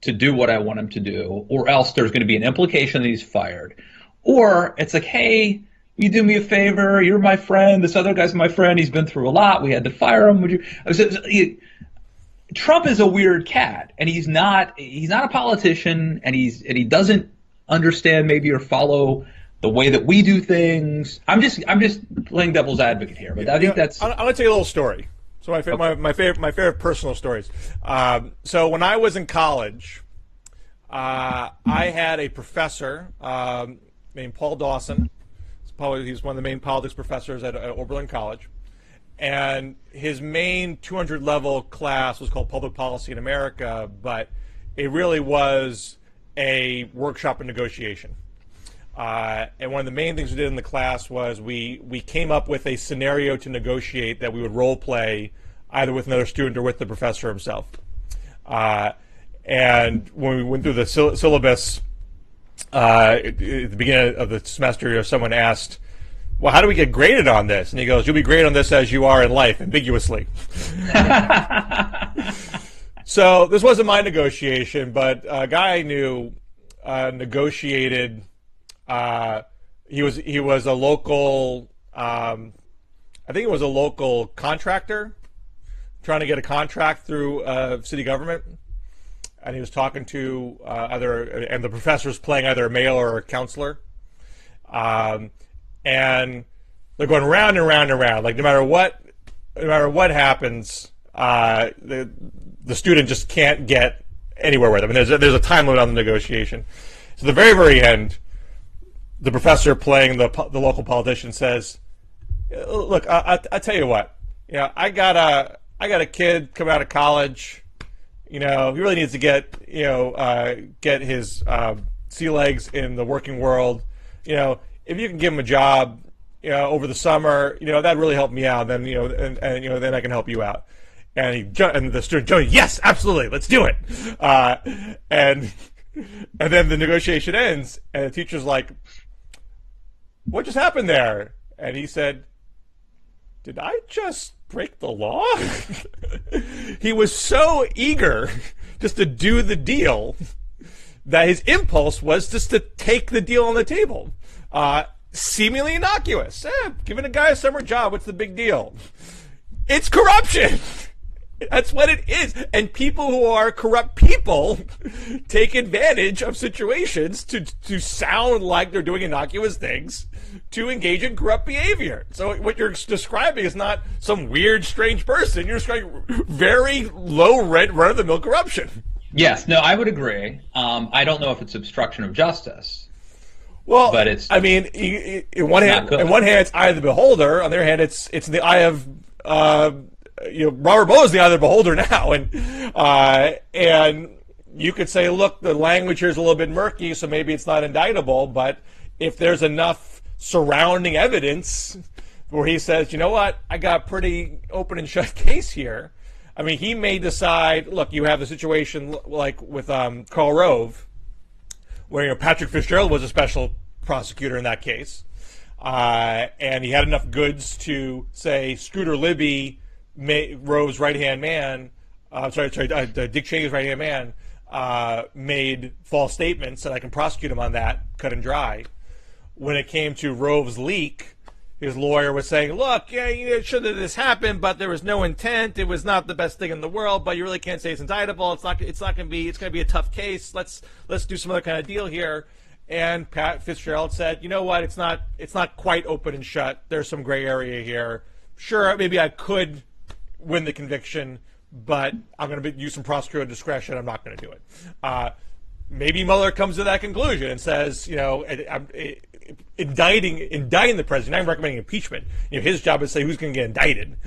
to do what I want him to do, or else there's going to be an implication that he's fired. Or it's like, hey, you do me a favor, you're my friend, this other guy's my friend, he's been through a lot, we had to fire him, would you? Trump is a weird cat, and he's not a politician, and he doesn't understand maybe or follow the way that we do things. I'm just playing devil's advocate here, but I think that's. I'm going to tell you a little story. So my favorite personal stories. So when I was in college, I had a professor named Paul Dawson. He's one of the main politics professors at Oberlin College, and his main 200 level class was called Public Policy in America, but it really was a workshop in negotiation. And one of the main things we did in the class was we came up with a scenario to negotiate that we would role play either with another student or with the professor himself. And when we went through the syllabus at the beginning of the semester, someone asked, well, how do we get graded on this? And he goes, you'll be graded on this as you are in life, ambiguously. So this wasn't my negotiation, but a guy I knew negotiated. He was a local, I think it was a local contractor trying to get a contract through city government, and he was talking to and the professor was playing either a male or a counselor, and they're going round and round and round. Like no matter what happens, the student just can't get anywhere with them. And there's a time limit on the negotiation. So the very, very end, the professor playing the local politician says, "Look, I tell you what, I got a kid coming out of college. He really needs to get his sea legs in the working world. If you can give him a job, over the summer, that'd really help me out. Then then I can help you out." And the student, Joey, yes, absolutely, let's do it. And then the negotiation ends, and the teacher's like, what just happened there? And he said, did I just break the law? He was so eager just to do the deal that his impulse was just to take the deal on the table. Seemingly innocuous. Giving a guy a summer job, what's the big deal? It's corruption. That's what it is. And people who are corrupt people take advantage of situations to sound like they're doing innocuous things to engage in corrupt behavior. So what you're describing is not some weird, strange person. You're describing very low rent, run-of-the-mill corruption. Yes, no, I would agree. I don't know if it's obstruction of justice, Well, but it's I mean, in one hand, it's eye of the beholder. On the other hand, it's in the eye of Robert Mueller's the eye of the beholder now, and you could say, look, the language here is a little bit murky, so maybe it's not indictable. But if there's enough surrounding evidence where he says, you know what, I got a pretty open and shut case here. I mean, he may decide, look, you have the situation like with Karl Rove, where Patrick Fitzgerald was a special prosecutor in that case, and he had enough goods to say Scooter Libby, Rove's right-hand man, Dick Cheney's right-hand man, made false statements, and I can prosecute him on that, cut and dry. When it came to Rove's leak, his lawyer was saying, look, yeah, it should have this happened, but there was no intent. It was not the best thing in the world, but you really can't say it's indictable. It's going to be a tough case. Let's do some other kind of deal here. And Pat Fitzgerald said, you know what, it's not quite open and shut. There's some gray area here. Sure, maybe I could win the conviction, but I'm going to use some prosecutorial discretion. I'm not going to do it. Maybe Mueller comes to that conclusion and says, indicting the president. I'm recommending impeachment. His job is to say who's going to get indicted.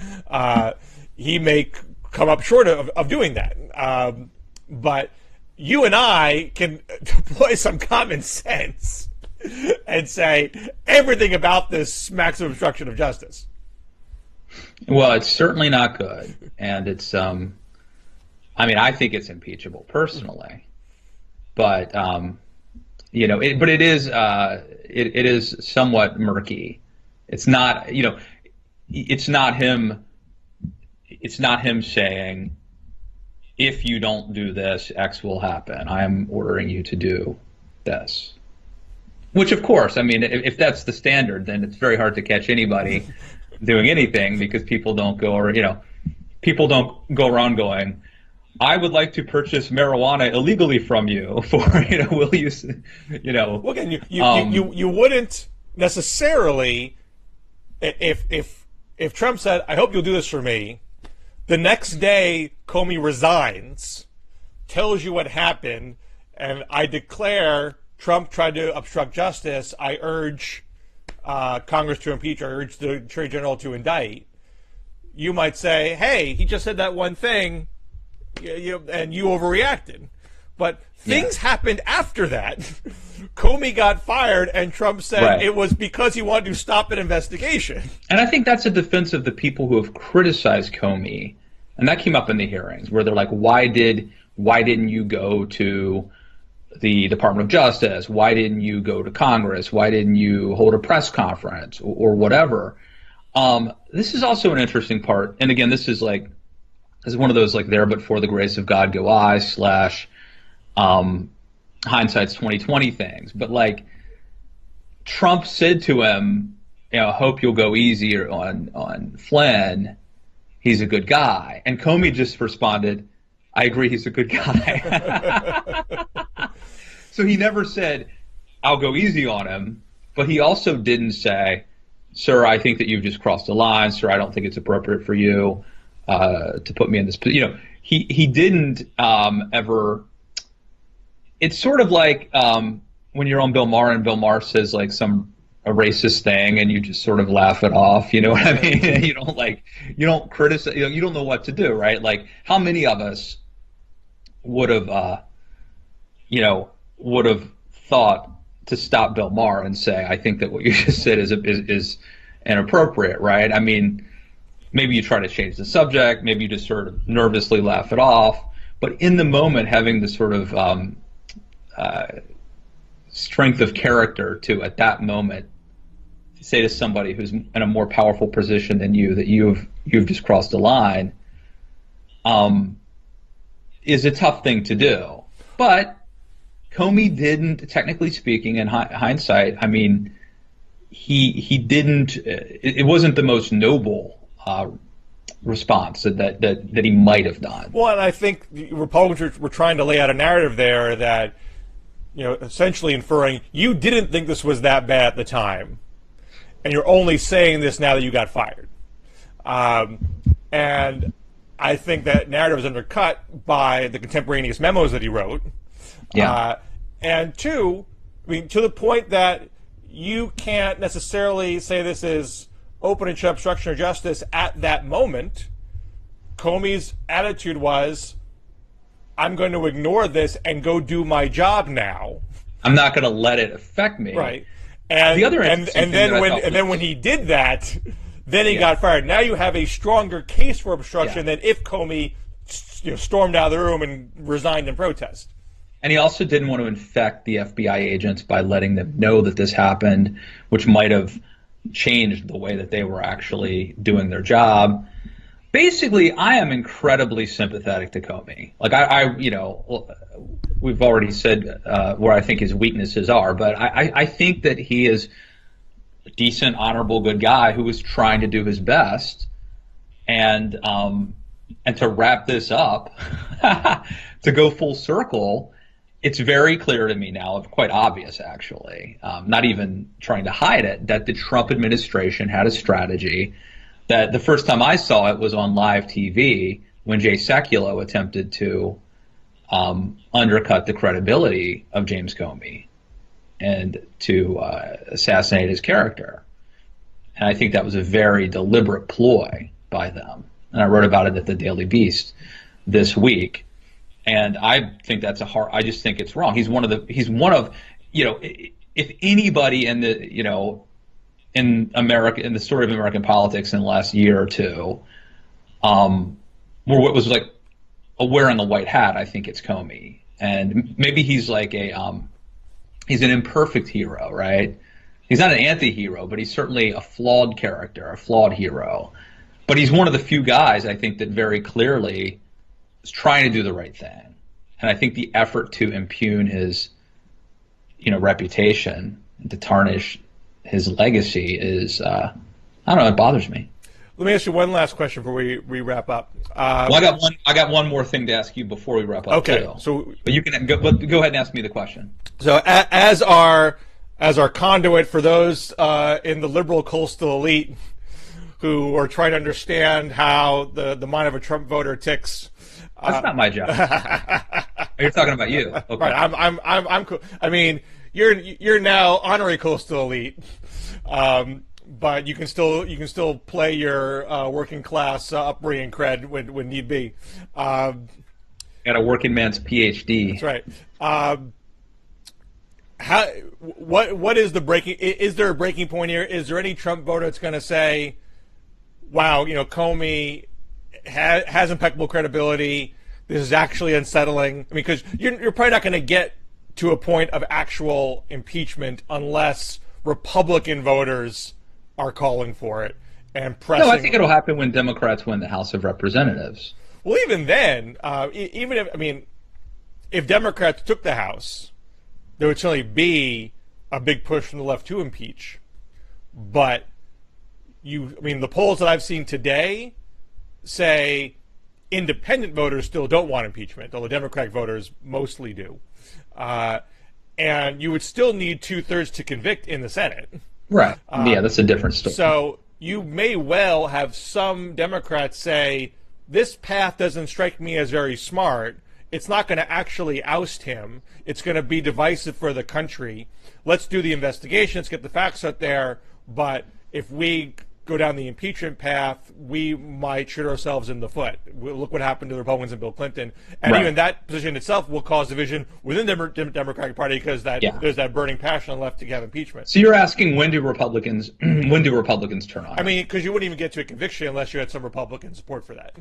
He may come up short of doing that. But you and I can deploy some common sense and say everything about this smacks of obstruction of justice. Well, it's certainly not good, and it's I think it's impeachable personally, but it is somewhat murky. It's not him saying, if you don't do this, X will happen. I am ordering you to do this. Which, of course, if that's the standard, then it's very hard to catch anybody doing anything, because people don't go around going, I would like to purchase marijuana illegally from you for, will you. Well, again, you wouldn't necessarily, if Trump said, I hope you'll do this for me, the next day Comey resigns, tells you what happened, and I declare Trump tried to obstruct justice, I urge Congress to impeach, or urge the Attorney General to indict, you might say, hey, he just said that one thing, and you overreacted. But things happened after that. Comey got fired, and Trump said it was because he wanted to stop an investigation. And I think that's a defense of the people who have criticized Comey. And that came up in the hearings, where they're like, why didn't you go to the Department of Justice? Why didn't you go to Congress? Why didn't you hold a press conference or whatever? This is also an interesting part. And again, this is one of those there but for the grace of God go I / hindsight's 20/20 things. But Trump said to him, hope you'll go easier on Flynn. He's a good guy. And Comey just responded, I agree, he's a good guy. So he never said, I'll go easy on him, but he also didn't say, sir, I think that you've just crossed the line. Sir, I don't think it's appropriate for you to put me in this position. He didn't ever. It's sort of like when you're on Bill Maher and Bill Maher says a racist thing and you just sort of laugh it off. You know what I mean? You don't criticize. You don't know what to do, right? How many of us would have thought to stop Bill Maher and say, I think that what you just said is inappropriate, right? Maybe you try to change the subject, maybe you just sort of nervously laugh it off, but in the moment, having the sort of strength of character to, at that moment, say to somebody who's in a more powerful position than you that you've just crossed a line, is a tough thing to do. But Comey didn't, technically speaking, in hindsight, he didn't. It wasn't the most noble response that he might have done. Well, and I think Republicans were trying to lay out a narrative there that, essentially inferring you didn't think this was that bad at the time, and you're only saying this now that you got fired. And I think that narrative is undercut by the contemporaneous memos that he wrote. Yeah. And two, I mean, to the point that you can't necessarily say this is open and shut obstruction of justice at that moment. Comey's attitude was, I'm going to ignore this and go do my job now. I'm not going to let it affect me. Right. And, the other and then when he did that, then he got fired. Now you have a stronger case for obstruction than if Comey stormed out of the room and resigned in protest. And he also didn't want to infect the FBI agents by letting them know that this happened, which might have changed the way that they were actually doing their job. Basically, I am incredibly sympathetic to Comey. Like we've already said where I think his weaknesses are, but I think that he is a decent, honorable, good guy who was trying to do his best. And to wrap this up, to go full circle, it's very clear to me now, quite obvious actually, not even trying to hide it, that the Trump administration had a strategy that the first time I saw it was on live TV when Jay Sekulow attempted to undercut the credibility of James Comey and to assassinate his character. And I think that was a very deliberate ploy by them. And I wrote about it at the Daily Beast this week. And I think that's I just think it's wrong. He's one of, if anybody in the, in America, in the story of American politics in the last year or two, were what was like wearing the white hat, I think it's Comey. And maybe he's like he's an imperfect hero, right? He's not an anti-hero, but he's certainly a flawed character, a flawed hero. But he's one of the few guys, I think, that very clearly is trying to do the right thing. And I think the effort to impugn his, reputation, to tarnish his legacy is, I don't know, it bothers me. Let me ask you one last question before we wrap up. Well, I got one more thing to ask you before we wrap up. Okay, too. so but you can go ahead and ask me the question. So as our conduit for those in the liberal coastal elite who are trying to understand how the mind of a Trump voter ticks. That's not my job. You're talking about you. Okay. Right. I'm cool. I mean, you're now honorary coastal elite, but you can still play your working class upbringing cred when need be. Got a working man's PhD. That's right. What is the breaking? Is there a breaking point here? Is there any Trump voter that's going to say, "Wow, Comey has impeccable credibility. This is actually unsettling"? I mean, because you're probably not going to get to a point of actual impeachment unless Republican voters are calling for it and pressing. No, I think it'll happen when Democrats win the House of Representatives. Well, even then, if Democrats took the House, there would certainly be a big push from the left to impeach. But the polls that I've seen today say independent voters still don't want impeachment, although Democratic voters mostly do. And you would still need 2/3 to convict in the Senate. Right. Yeah, that's a different story. So you may well have some Democrats say, this path doesn't strike me as very smart. It's not going to actually oust him. It's going to be divisive for the country. Let's do the investigation. Let's get the facts out there. But if we go down the impeachment path, we might shoot ourselves in the foot. Look what happened to the Republicans and Bill Clinton. And even that position itself will cause division within the Democratic Party because there's that burning passion on the left to have impeachment. So you're asking when do Republicans turn on? I mean, because you wouldn't even get to a conviction unless you had some Republican support for that.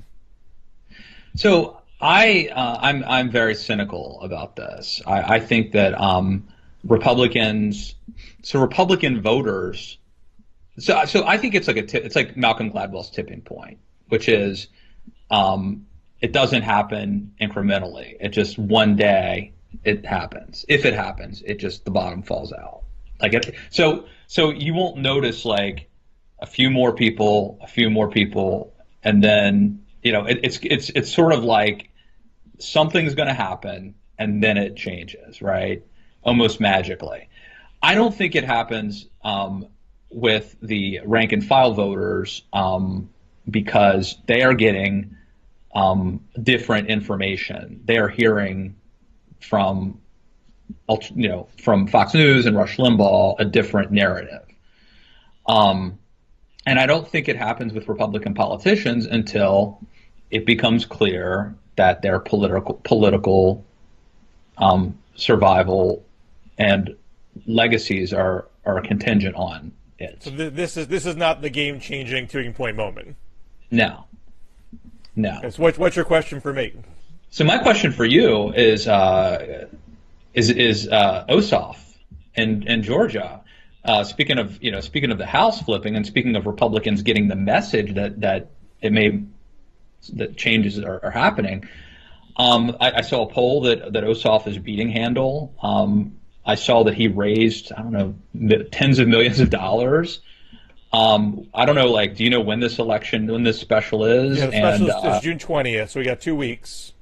So I'm very cynical about this. I think that Republican voters. So I think it's like it's like Malcolm Gladwell's tipping point, which is it doesn't happen incrementally. It just one day it happens. If it happens, it just the bottom falls out. So you won't notice like a few more people, and then it's sort of like something's going to happen and then it changes, right? Almost magically. I don't think it happens with the rank and file voters because they are getting different information. They're hearing from, from Fox News and Rush Limbaugh a different narrative. And I don't think it happens with Republican politicians until it becomes clear that their political survival and legacies are contingent on it. So this is not the game-changing tipping point moment. No. So what's your question for me? So my question for you is Ossoff in Georgia. Speaking of the House flipping, and speaking of Republicans getting the message that changes are happening. I saw a poll that Ossoff is beating Handel. I saw that he raised, I don't know, tens of millions of dollars. I don't know, do you know when this special is? Yeah, the special is June 20th, so we got 2 weeks.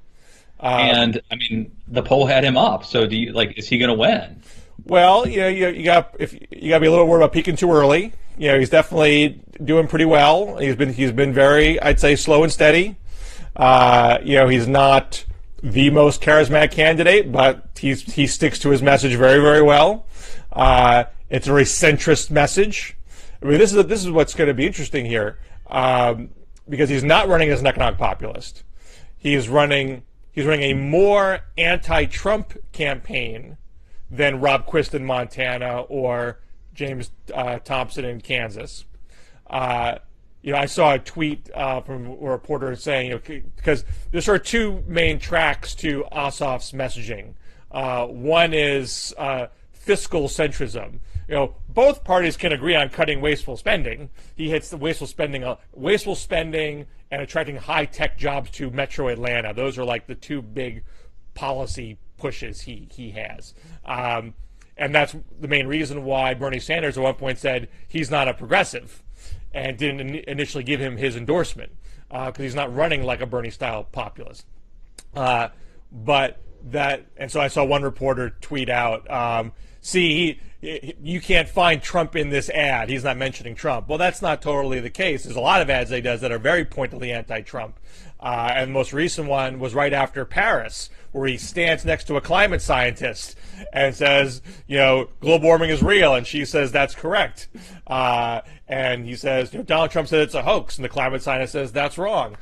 And I mean, the poll had him up. So do you is he going to win? Well, you got to be a little worried about peaking too early. He's definitely doing pretty well. He's been very, I'd say, slow and steady. He's not the most charismatic candidate, but he sticks to his message very, very well. It's a very centrist message. I mean, this is what's going to be interesting here, because he's not running as an economic populist. He's running a more anti-Trump campaign than Rob Quist in Montana or James Thompson in Kansas. I saw a tweet from a reporter saying, because there's sort of two main tracks to Ossoff's messaging. One is fiscal centrism. Both parties can agree on cutting wasteful spending. He hits the wasteful spending and attracting high-tech jobs to Metro Atlanta. Those are like the two big policy pushes he has. And that's the main reason why Bernie Sanders at one point said he's not a progressive and didn't initially give him his endorsement, because he's not running like a Bernie-style populist. And so I saw one reporter tweet out, you can't find Trump in this ad. He's not mentioning Trump. Well, that's not totally the case. There's a lot of ads he does that are very pointedly anti-Trump. And the most recent one was right after Paris, where he stands next to a climate scientist and says, global warming is real, and she says that's correct. And he says, Donald Trump said it's a hoax, and the climate scientist says that's wrong.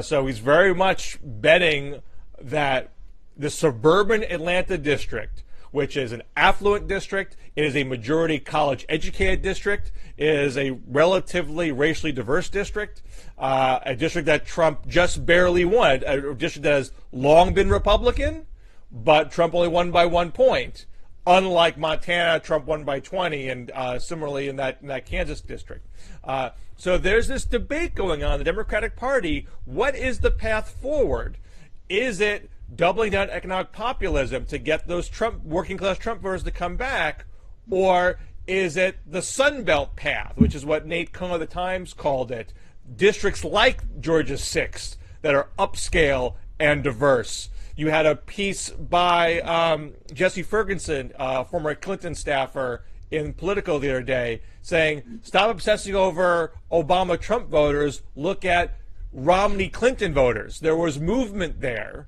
So he's very much betting that the suburban Atlanta district, which is an affluent district, it is a majority college-educated district, it is a relatively racially diverse district, a district that Trump just barely won, a district that has long been Republican, but Trump only won by 1 point. Unlike Montana, Trump won by 20, and similarly in that Kansas district. So there's this debate going on in the Democratic Party. What is the path forward? Is it doubling down economic populism to get those working class Trump voters to come back, or is it the Sun Belt path, which is what Nate Cohn of the Times called it? Districts like Georgia 6 that are upscale and diverse. You had a piece by Jesse Ferguson, former Clinton staffer, in Politico the other day, saying, stop obsessing over Obama-Trump voters, look at Romney-Clinton voters. There was movement there.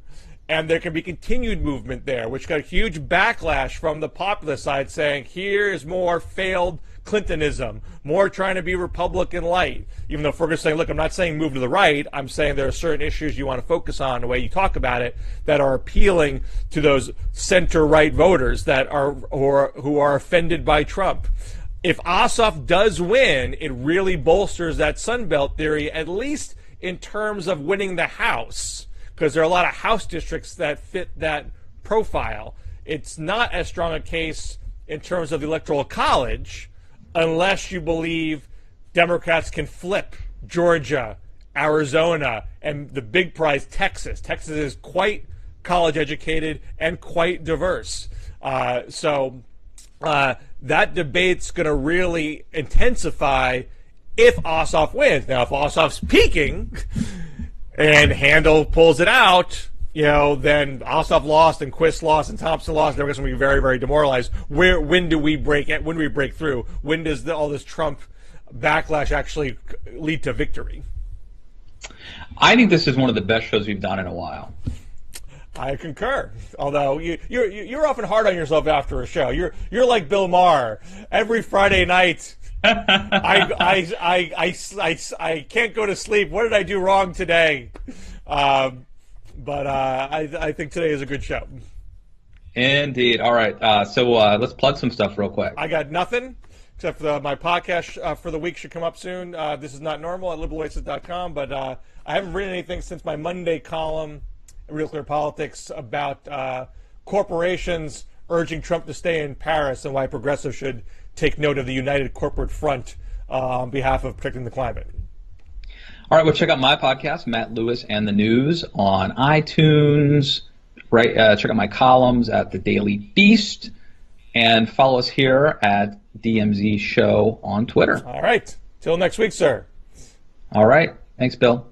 And there can be continued movement there, which got a huge backlash from the populist side saying, here is more failed Clintonism, more trying to be Republican light. Even though Ferguson's saying, look, I'm not saying move to the right. I'm saying there are certain issues you want to focus on, the way you talk about it, that are appealing to those center-right voters that who are offended by Trump. If Ossoff does win, it really bolsters that Sunbelt theory, at least in terms of winning the House, because there are a lot of House districts that fit that profile. It's not as strong a case in terms of the Electoral College, unless you believe Democrats can flip Georgia, Arizona, and the big prize, Texas. Texas is quite college-educated and quite diverse. So that debate's going to really intensify if Ossoff wins. Now, if Ossoff's peaking and Handel pulls it out, then Ossoff lost and Quist lost and Thompson lost. They're going to be very, very demoralized. When do we break it? When do we break through? When does all this Trump backlash actually lead to victory? I think this is one of the best shows we've done in a while. I concur. Although you're often hard on yourself after a show. You're like Bill Maher. Every Friday night, I can't go to sleep. What did I do wrong today? But I think today is a good show. Indeed. All right. So let's plug some stuff real quick. I got nothing except for my podcast for the week should come up soon. This is not normal at liberaloasis.com, but I haven't written anything since my Monday column, Real Clear Politics, about corporations urging Trump to stay in Paris and why progressives should take note of the united corporate front on behalf of protecting the climate. All right, well, check out my podcast, Matt Lewis and the News, on iTunes. Right, check out my columns at The Daily Beast, and follow us here at DMZ Show on Twitter. All right. Till next week, sir. All right. Thanks, Bill.